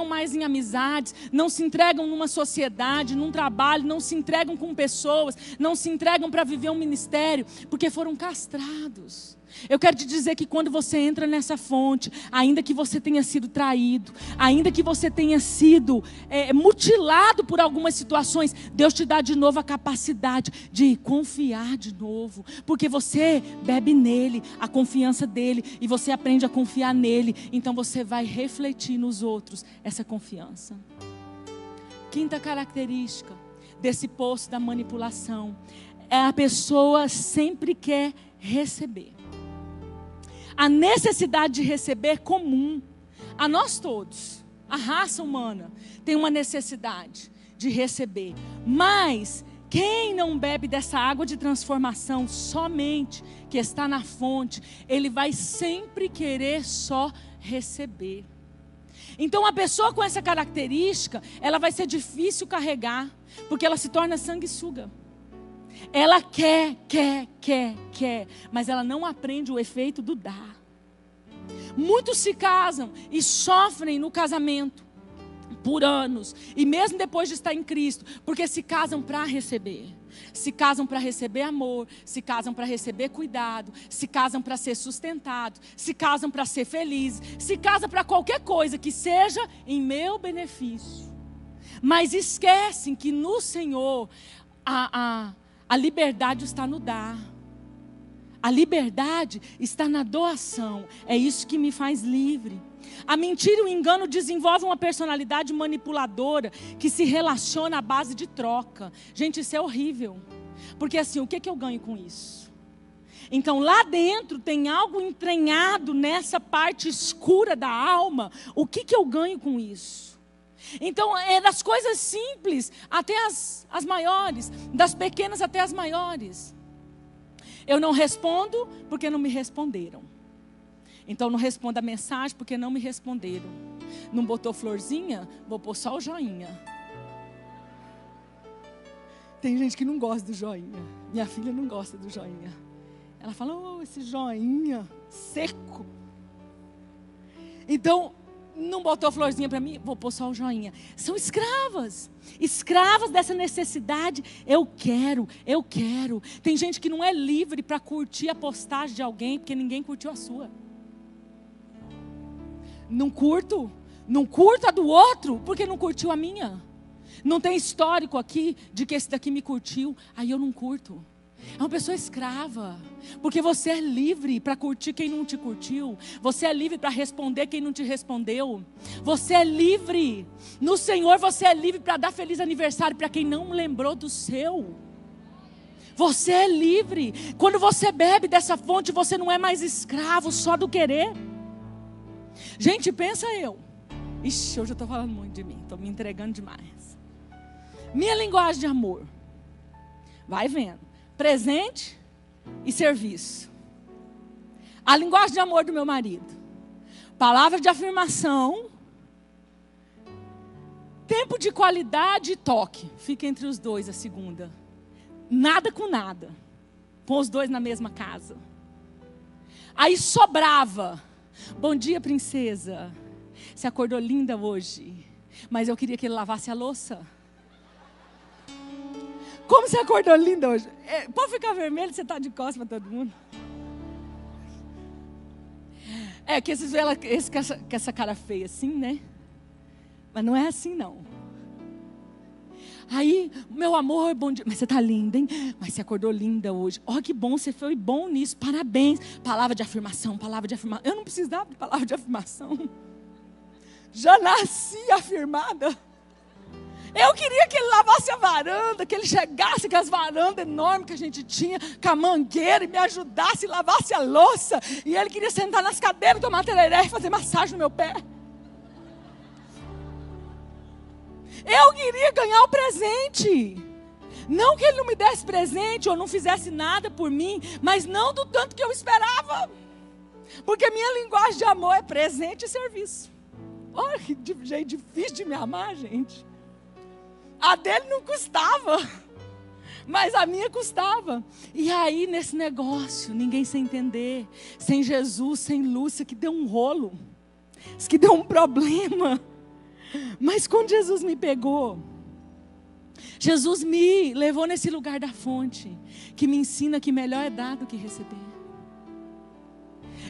mais em amizades, não se entregam numa sociedade, num trabalho, não se entregam com pessoas, não se entregam para viver um ministério, porque foram castrados. Eu quero te dizer que quando você entra nessa fonte, ainda que você tenha sido traído, ainda que você tenha sido mutilado por algumas situações, Deus te dá de novo a capacidade de confiar de novo, porque você bebe nele, a confiança dele, e você aprende a confiar nele, então você vai refletir nos outros essa confiança. Quinta característica desse poço da manipulação, a pessoa sempre quer receber. A necessidade de receber é comum a nós todos. A raça humana tem uma necessidade de receber. Mas quem não bebe dessa água de transformação somente, que está na fonte, ele vai sempre querer só receber. Então a pessoa com essa característica, ela vai ser difícil carregar, porque ela se torna sanguessuga. Ela quer, mas ela não aprende o efeito do dar. Muitos se casam e sofrem no casamento por anos, e mesmo depois de estar em Cristo, porque se casam para receber. Se casam para receber amor, se casam para receber cuidado, se casam para ser sustentado, se casam para ser felizes, se casam para qualquer coisa que seja em meu benefício. Mas esquecem que no Senhor a liberdade está no dar. A liberdade está na doação. É isso que me faz livre. A mentira e o engano desenvolvem uma personalidade manipuladora que se relaciona à base de troca. Gente, isso é horrível. Porque assim, o que eu ganho com isso? Então lá dentro tem algo entranhado nessa parte escura da alma. O que eu ganho com isso? Então, é das coisas simples até as maiores, das pequenas até as maiores. Eu não respondo porque não me responderam. Então, não respondo a mensagem porque não me responderam. Não botou florzinha? Vou pôr só o joinha. Tem gente que não gosta do joinha. Minha filha não gosta do joinha. Ela fala, oh, esse joinha seco. Então, não botou florzinha para mim, vou pôr só o joinha. São escravas dessa necessidade. Eu quero. Tem gente que não é livre para curtir a postagem de alguém, porque ninguém curtiu a sua. Não curto a do outro, porque não curtiu a minha. Não tem histórico aqui de que esse daqui me curtiu, aí eu não curto. É uma pessoa escrava, porque você é livre para curtir quem não te curtiu, você é livre para responder quem não te respondeu, você é livre, no Senhor você é livre para dar feliz aniversário para quem não lembrou do seu. Você é livre, quando você bebe dessa fonte você não é mais escravo só do querer. Gente, pensa eu, ixi, hoje eu estou falando muito de mim, estou me entregando demais. Minha linguagem de amor, vai vendo. Presente e serviço. A linguagem de amor do meu marido. Palavra de afirmação. Tempo de qualidade e toque. Fica entre os dois a segunda. Nada com nada. Põe os dois na mesma casa. Aí sobrava. Bom dia, princesa. Você acordou linda hoje. Mas eu queria que ele lavasse a louça. Como você acordou linda hoje? Pode ficar vermelho, você está de costas para todo mundo. É que esses com essa cara feia assim, né? Mas não é assim não. Aí, meu amor, bom dia. Mas você está linda, hein? Mas você acordou linda hoje. Oh, que bom, você foi bom nisso, parabéns. Palavra de afirmação. Eu não precisava de palavra de afirmação. Já nasci afirmada. Eu queria que ele lavasse a varanda, que ele chegasse com as varandas enormes que a gente tinha, com a mangueira, e me ajudasse, e lavasse a louça. E ele queria sentar nas cadeiras, tomar tereré e fazer massagem no meu pé. Eu queria ganhar o presente. Não que ele não me desse presente ou não fizesse nada por mim, mas não do tanto que eu esperava. Porque minha linguagem de amor é presente e serviço. Olha que jeito difícil de me amar, gente. A dele não custava. Mas a minha custava. E aí, nesse negócio, ninguém sem entender, sem Jesus, sem Lúcia, que deu um rolo, que deu um problema. Mas quando Jesus me pegou, Jesus me levou nesse lugar da fonte, que me ensina que melhor é dar do que receber.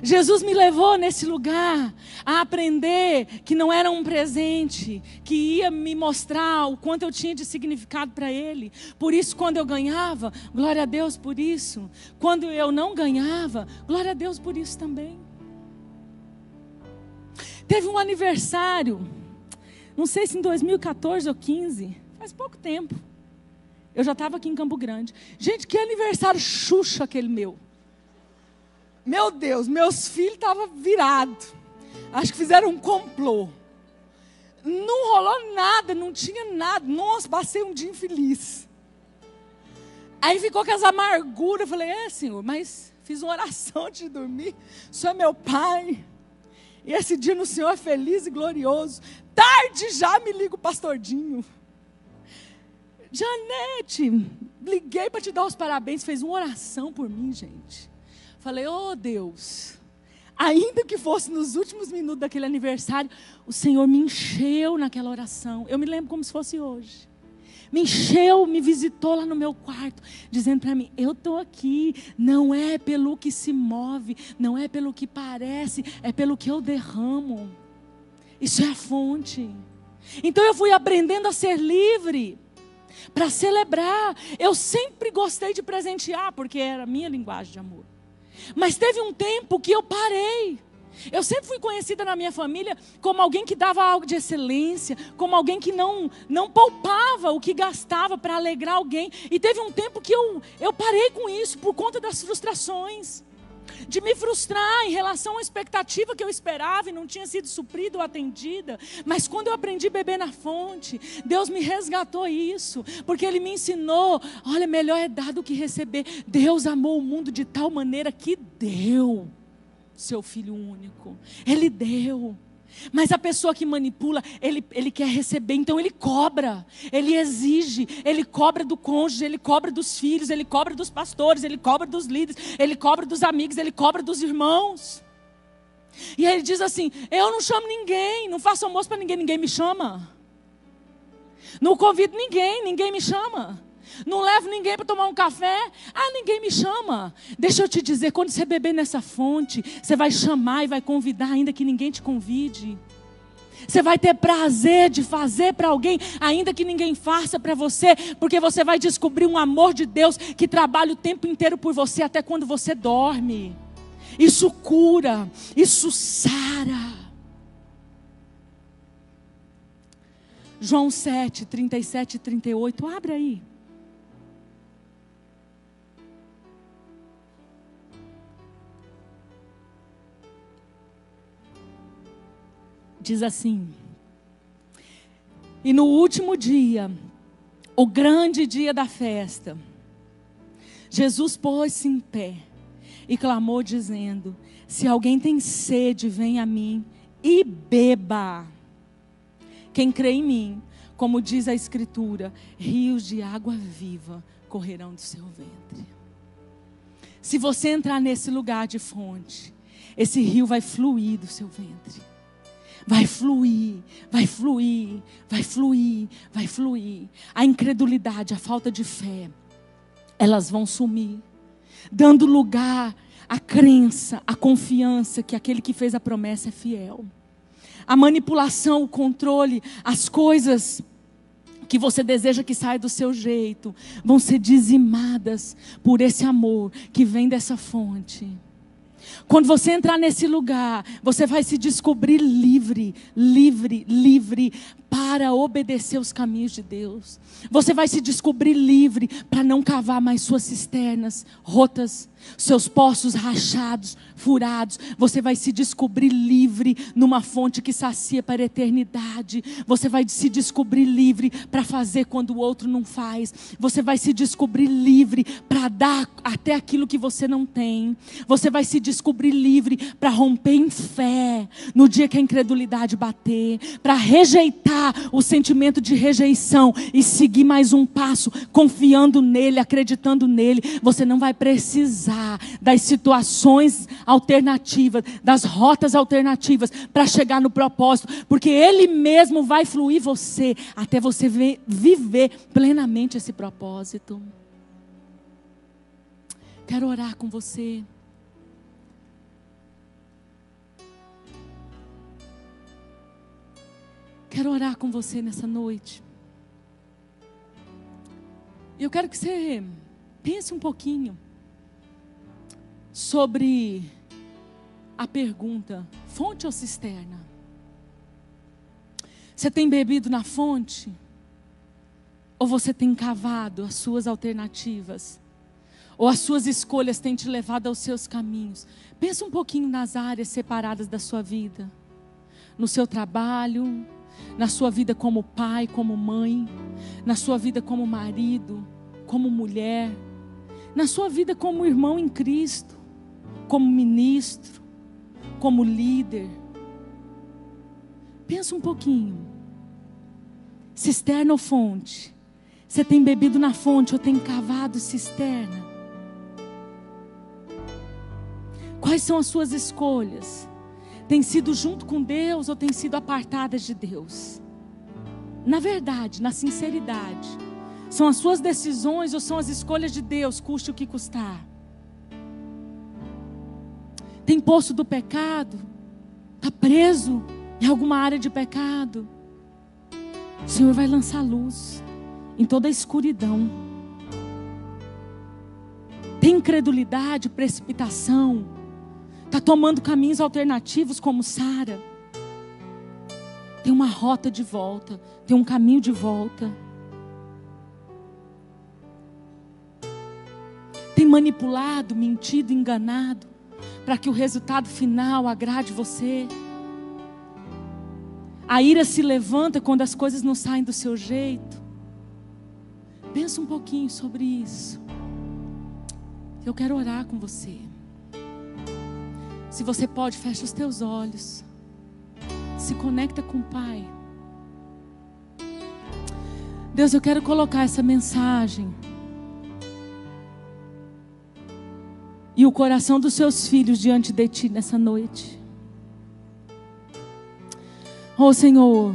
Jesus me levou nesse lugar a aprender que não era um presente, que ia me mostrar o quanto eu tinha de significado para Ele. Por isso, quando eu ganhava, glória a Deus por isso. Quando eu não ganhava, glória a Deus por isso também. Teve um aniversário, não sei se em 2014 ou 15, faz pouco tempo. Eu já estava aqui em Campo Grande. Gente, que aniversário Xuxa aquele meu. Meu Deus, meus filhos estavam virados. Acho que fizeram um complô. Não rolou nada, não tinha nada. Nossa, passei um dia infeliz. Aí ficou com as amarguras. Eu falei, Senhor, mas fiz uma oração antes de dormir. O Senhor é meu Pai. E esse dia no Senhor é feliz e glorioso. Tarde já me liga o pastordinho. Janete, liguei para te dar os parabéns. Fez uma oração por mim, gente. Falei, Deus, ainda que fosse nos últimos minutos daquele aniversário, o Senhor me encheu naquela oração. Eu me lembro como se fosse hoje. Me encheu, me visitou lá no meu quarto, dizendo para mim, eu estou aqui, não é pelo que se move, não é pelo que parece, é pelo que eu derramo. Isso é a fonte. Então eu fui aprendendo a ser livre, para celebrar. Eu sempre gostei de presentear, porque era a minha linguagem de amor. Mas teve um tempo que eu parei. Eu sempre fui conhecida na minha família como alguém que dava algo de excelência, como alguém que não poupava o que gastava para alegrar alguém. E teve um tempo que eu parei com isso por conta das frustrações. De me frustrar em relação à expectativa que eu esperava e não tinha sido suprida ou atendida. Mas quando eu aprendi a beber na fonte, Deus me resgatou isso, porque Ele me ensinou, olha, melhor é dar do que receber. Deus amou o mundo de tal maneira que deu seu Filho único. Ele deu. Mas a pessoa que manipula, ele quer receber, então ele cobra, ele exige, ele cobra do cônjuge, ele cobra dos filhos, ele cobra dos pastores, ele cobra dos líderes, ele cobra dos amigos, ele cobra dos irmãos. E ele diz assim, eu não chamo ninguém, não faço almoço para ninguém, ninguém me chama. Não convido ninguém, ninguém me chama. Não levo ninguém para tomar um café. Ninguém me chama. Deixa eu te dizer, quando você beber nessa fonte, você vai chamar e vai convidar, ainda que ninguém te convide. Você vai ter prazer de fazer para alguém, ainda que ninguém faça para você, porque você vai descobrir um amor de Deus que trabalha o tempo inteiro por você, até quando você dorme. Isso cura, isso sara. João 7, 37 e 38, abre aí. Diz assim, e no último dia, o grande dia da festa, Jesus pôs-se em pé e clamou dizendo, se alguém tem sede, venha a mim e beba. Quem crê em mim, como diz a Escritura, rios de água viva correrão do seu ventre. Se você entrar nesse lugar de fonte, esse rio vai fluir do seu ventre. Vai fluir, vai fluir, vai fluir, vai fluir. A incredulidade, a falta de fé, elas vão sumir, dando lugar à crença, à confiança que aquele que fez a promessa é fiel. A manipulação, o controle, as coisas que você deseja que saia do seu jeito, vão ser dizimadas por esse amor que vem dessa fonte. Quando você entrar nesse lugar, você vai se descobrir livre, livre, livre para obedecer os caminhos de Deus. Você vai se descobrir livre para não cavar mais suas cisternas rotas, seus poços rachados, furados. Você vai se descobrir livre numa fonte que sacia para a eternidade. Você vai se descobrir livre para fazer quando o outro não faz. Você vai se descobrir livre para dar até aquilo que você não tem. Você vai se descobrir descobrir livre para romper em fé no dia que a incredulidade bater, para rejeitar o sentimento de rejeição e seguir mais um passo, confiando nele, acreditando nele. Você não vai precisar das situações alternativas, das rotas alternativas para chegar no propósito, porque ele mesmo vai fluir você até você viver plenamente esse propósito. Quero orar com você. Quero orar com você nessa noite. Eu quero que você pense um pouquinho sobre a pergunta: fonte ou cisterna? Você tem bebido na fonte? Ou você tem cavado as suas alternativas? Ou as suas escolhas têm te levado aos seus caminhos? Pensa um pouquinho nas áreas separadas da sua vida. No seu trabalho, na sua vida como pai, como mãe, na sua vida como marido, como mulher, na sua vida como irmão em Cristo, como ministro, como líder. Pensa um pouquinho. Cisterna ou fonte? Você tem bebido na fonte ou tem cavado cisterna? Quais são as suas escolhas? Tem sido junto com Deus ou tem sido apartadas de Deus? Na verdade, na sinceridade, são as suas decisões ou são as escolhas de Deus, custe o que custar? Tem poço do pecado? Está preso em alguma área de pecado? O Senhor vai lançar luz em toda a escuridão. Tem incredulidade, precipitação? Está tomando caminhos alternativos como Sara? Tem uma rota de volta, tem um caminho de volta. Tem manipulado, mentido, enganado, para que o resultado final agrade você? A ira se levanta quando as coisas não saem do seu jeito? Pensa um pouquinho sobre isso. Eu quero orar com você. Se você pode, fecha os teus olhos. Se conecta com o Pai. Deus, eu quero colocar essa mensagem e o coração dos seus filhos diante de Ti nessa noite. Oh Senhor,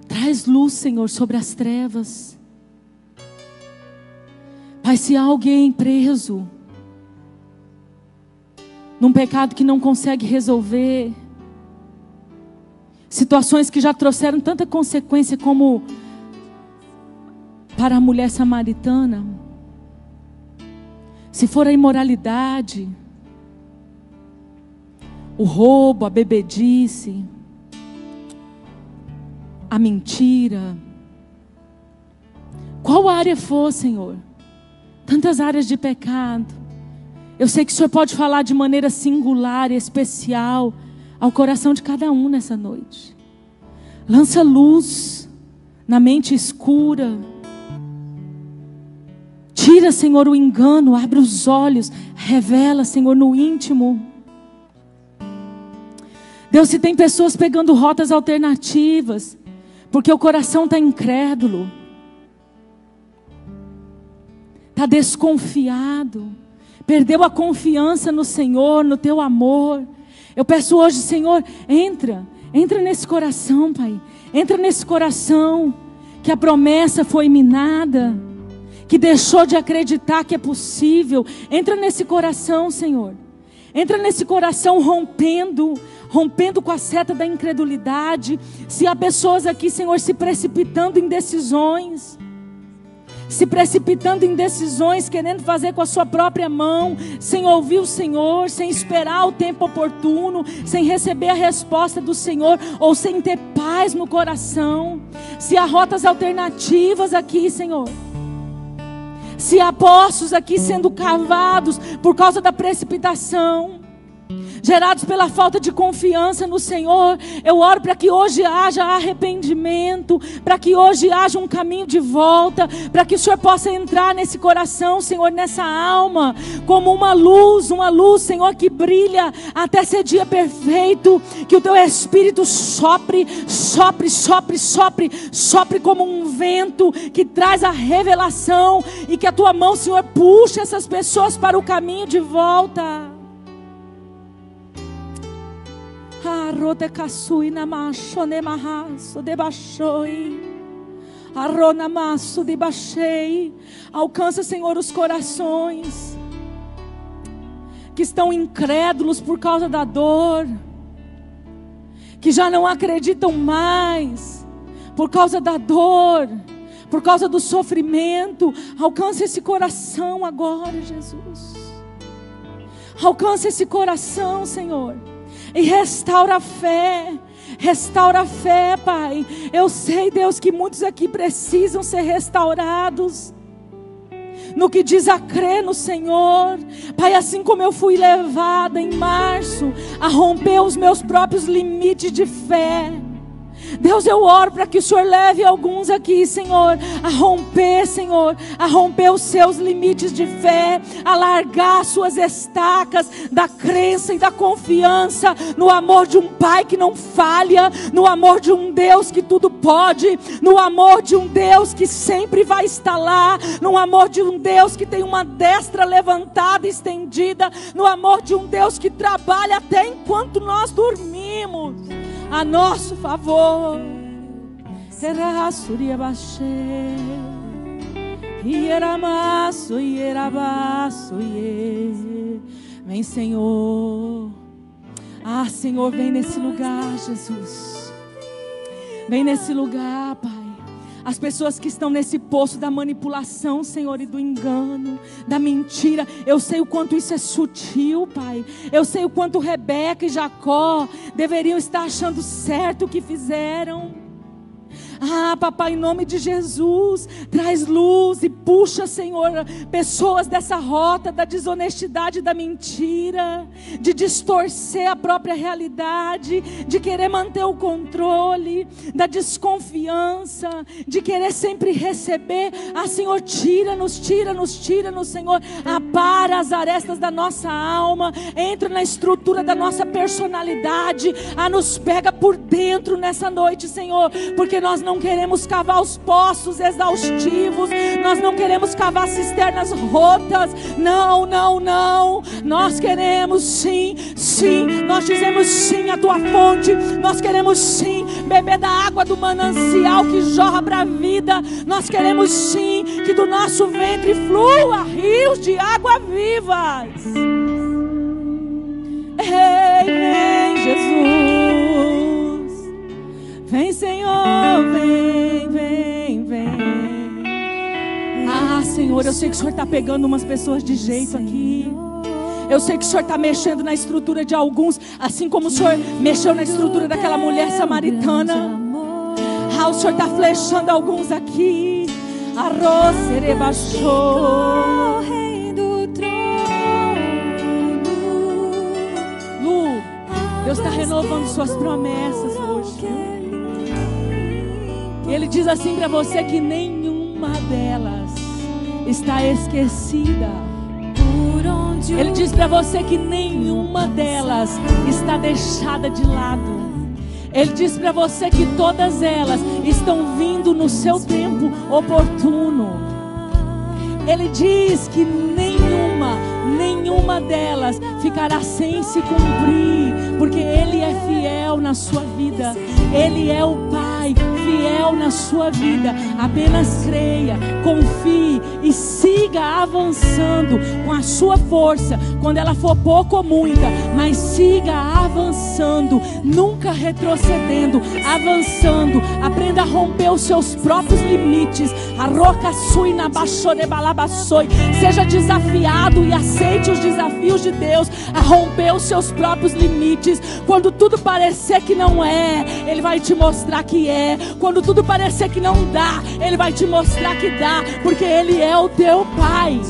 traz luz, Senhor, sobre as trevas. Pai, se há alguém preso num pecado que não consegue resolver, situações que já trouxeram tanta consequência, como para a mulher samaritana, se for a imoralidade, o roubo, a bebedice, a mentira, qual área for, Senhor, tantas áreas de pecado, eu sei que o Senhor pode falar de maneira singular e especial ao coração de cada um nessa noite. Lança luz na mente escura. Tira, Senhor, o engano, abre os olhos, revela, Senhor, no íntimo. Deus, se tem pessoas pegando rotas alternativas, porque o coração está incrédulo, está desconfiado, perdeu a confiança no Senhor, no Teu amor. Eu peço hoje, Senhor, entra nesse coração, Pai. Entra nesse coração que a promessa foi minada, que deixou de acreditar que é possível. Entra nesse coração, Senhor. Entra nesse coração rompendo com a seta da incredulidade. Se há pessoas aqui, Senhor, se precipitando em decisões, querendo fazer com a sua própria mão, sem ouvir o Senhor, sem esperar o tempo oportuno, sem receber a resposta do Senhor, ou sem ter paz no coração. Se há rotas alternativas aqui, Senhor, se há poços aqui sendo cavados por causa da precipitação, gerados pela falta de confiança no Senhor. Eu oro para que hoje haja arrependimento, para que hoje haja um caminho de volta, para que o Senhor possa entrar nesse coração, Senhor, nessa alma, como uma luz, Senhor, que brilha até ser dia perfeito. Que o Teu Espírito sopre como um vento que traz a revelação, e que a Tua mão, Senhor, puxe essas pessoas para o caminho de volta. Alcança, Senhor, os corações que estão incrédulos por causa da dor, que já não acreditam mais por causa da dor, por causa do sofrimento. Alcança esse coração agora, Jesus. Alcança esse coração, Senhor, e restaura a fé. Restaura a fé, Pai. Eu sei, Deus, que muitos aqui precisam ser restaurados no que diz a crer no Senhor. Pai, assim como eu fui levada em março a romper os meus próprios limites de fé, Deus, eu oro para que o Senhor leve alguns aqui, Senhor, a romper, Senhor, a romper os seus limites de fé, a largar suas estacas da crença e da confiança no amor de um Pai que não falha, no amor de um Deus que tudo pode, no amor de um Deus que sempre vai estar lá, no amor de um Deus que tem uma destra levantada e estendida, no amor de um Deus que trabalha até enquanto nós dormimos a nosso favor. Vem, Senhor. Ah, Senhor, vem nesse lugar, Jesus. Vem nesse lugar, Pai. As pessoas que estão nesse poço da manipulação, Senhor, e do engano, da mentira, eu sei o quanto isso é sutil, Pai. Eu sei o quanto Rebeca e Jacó deveriam estar achando certo o que fizeram. Ah, papai, em nome de Jesus, traz luz e puxa, Senhor, pessoas dessa rota da desonestidade, da mentira, de distorcer a própria realidade, de querer manter o controle, da desconfiança, de querer sempre receber. Ah, Senhor, tira-nos, Senhor, apara as arestas da nossa alma, entra na estrutura da nossa personalidade, nos pega por dentro nessa noite, Senhor, porque nós não queremos cavar os poços exaustivos, nós não queremos cavar cisternas rotas, não, nós queremos sim, nós dizemos sim à Tua fonte, nós queremos sim beber da água do manancial que jorra para a vida, nós queremos sim que do nosso ventre flua rios de água vivas. Ei, vem, Jesus, vem, Senhor, vem. Ah, Senhor, eu sei que o Senhor está pegando umas pessoas de jeito aqui. Eu sei que o Senhor está mexendo na estrutura de alguns, assim como o Senhor mexeu na estrutura daquela mulher samaritana. Ah, o Senhor está flechando alguns aqui. Arroz, serebaixou. Lu, Deus está renovando suas promessas hoje. Ele diz assim para você que nenhuma delas está esquecida. Ele diz para você que nenhuma delas está deixada de lado. Ele diz para você que todas elas estão vindo no seu tempo oportuno. Ele diz que nenhuma delas ficará sem se cumprir, porque Ele é fiel na sua vida. Ele é o Pai fiel na sua vida. Apenas creia, confie e siga avançando com a sua força, quando ela for pouco ou muita, mas siga avançando, nunca retrocedendo, avançando. Aprenda a romper os seus próprios limites. Seja desafiado e aceite os desafios de Deus a romper os seus próprios limites. Quando tudo parecer que não é, Ele vai te mostrar que é. Quando tudo parecer que não dá, Ele vai te mostrar que dá, porque Ele é o teu Pai.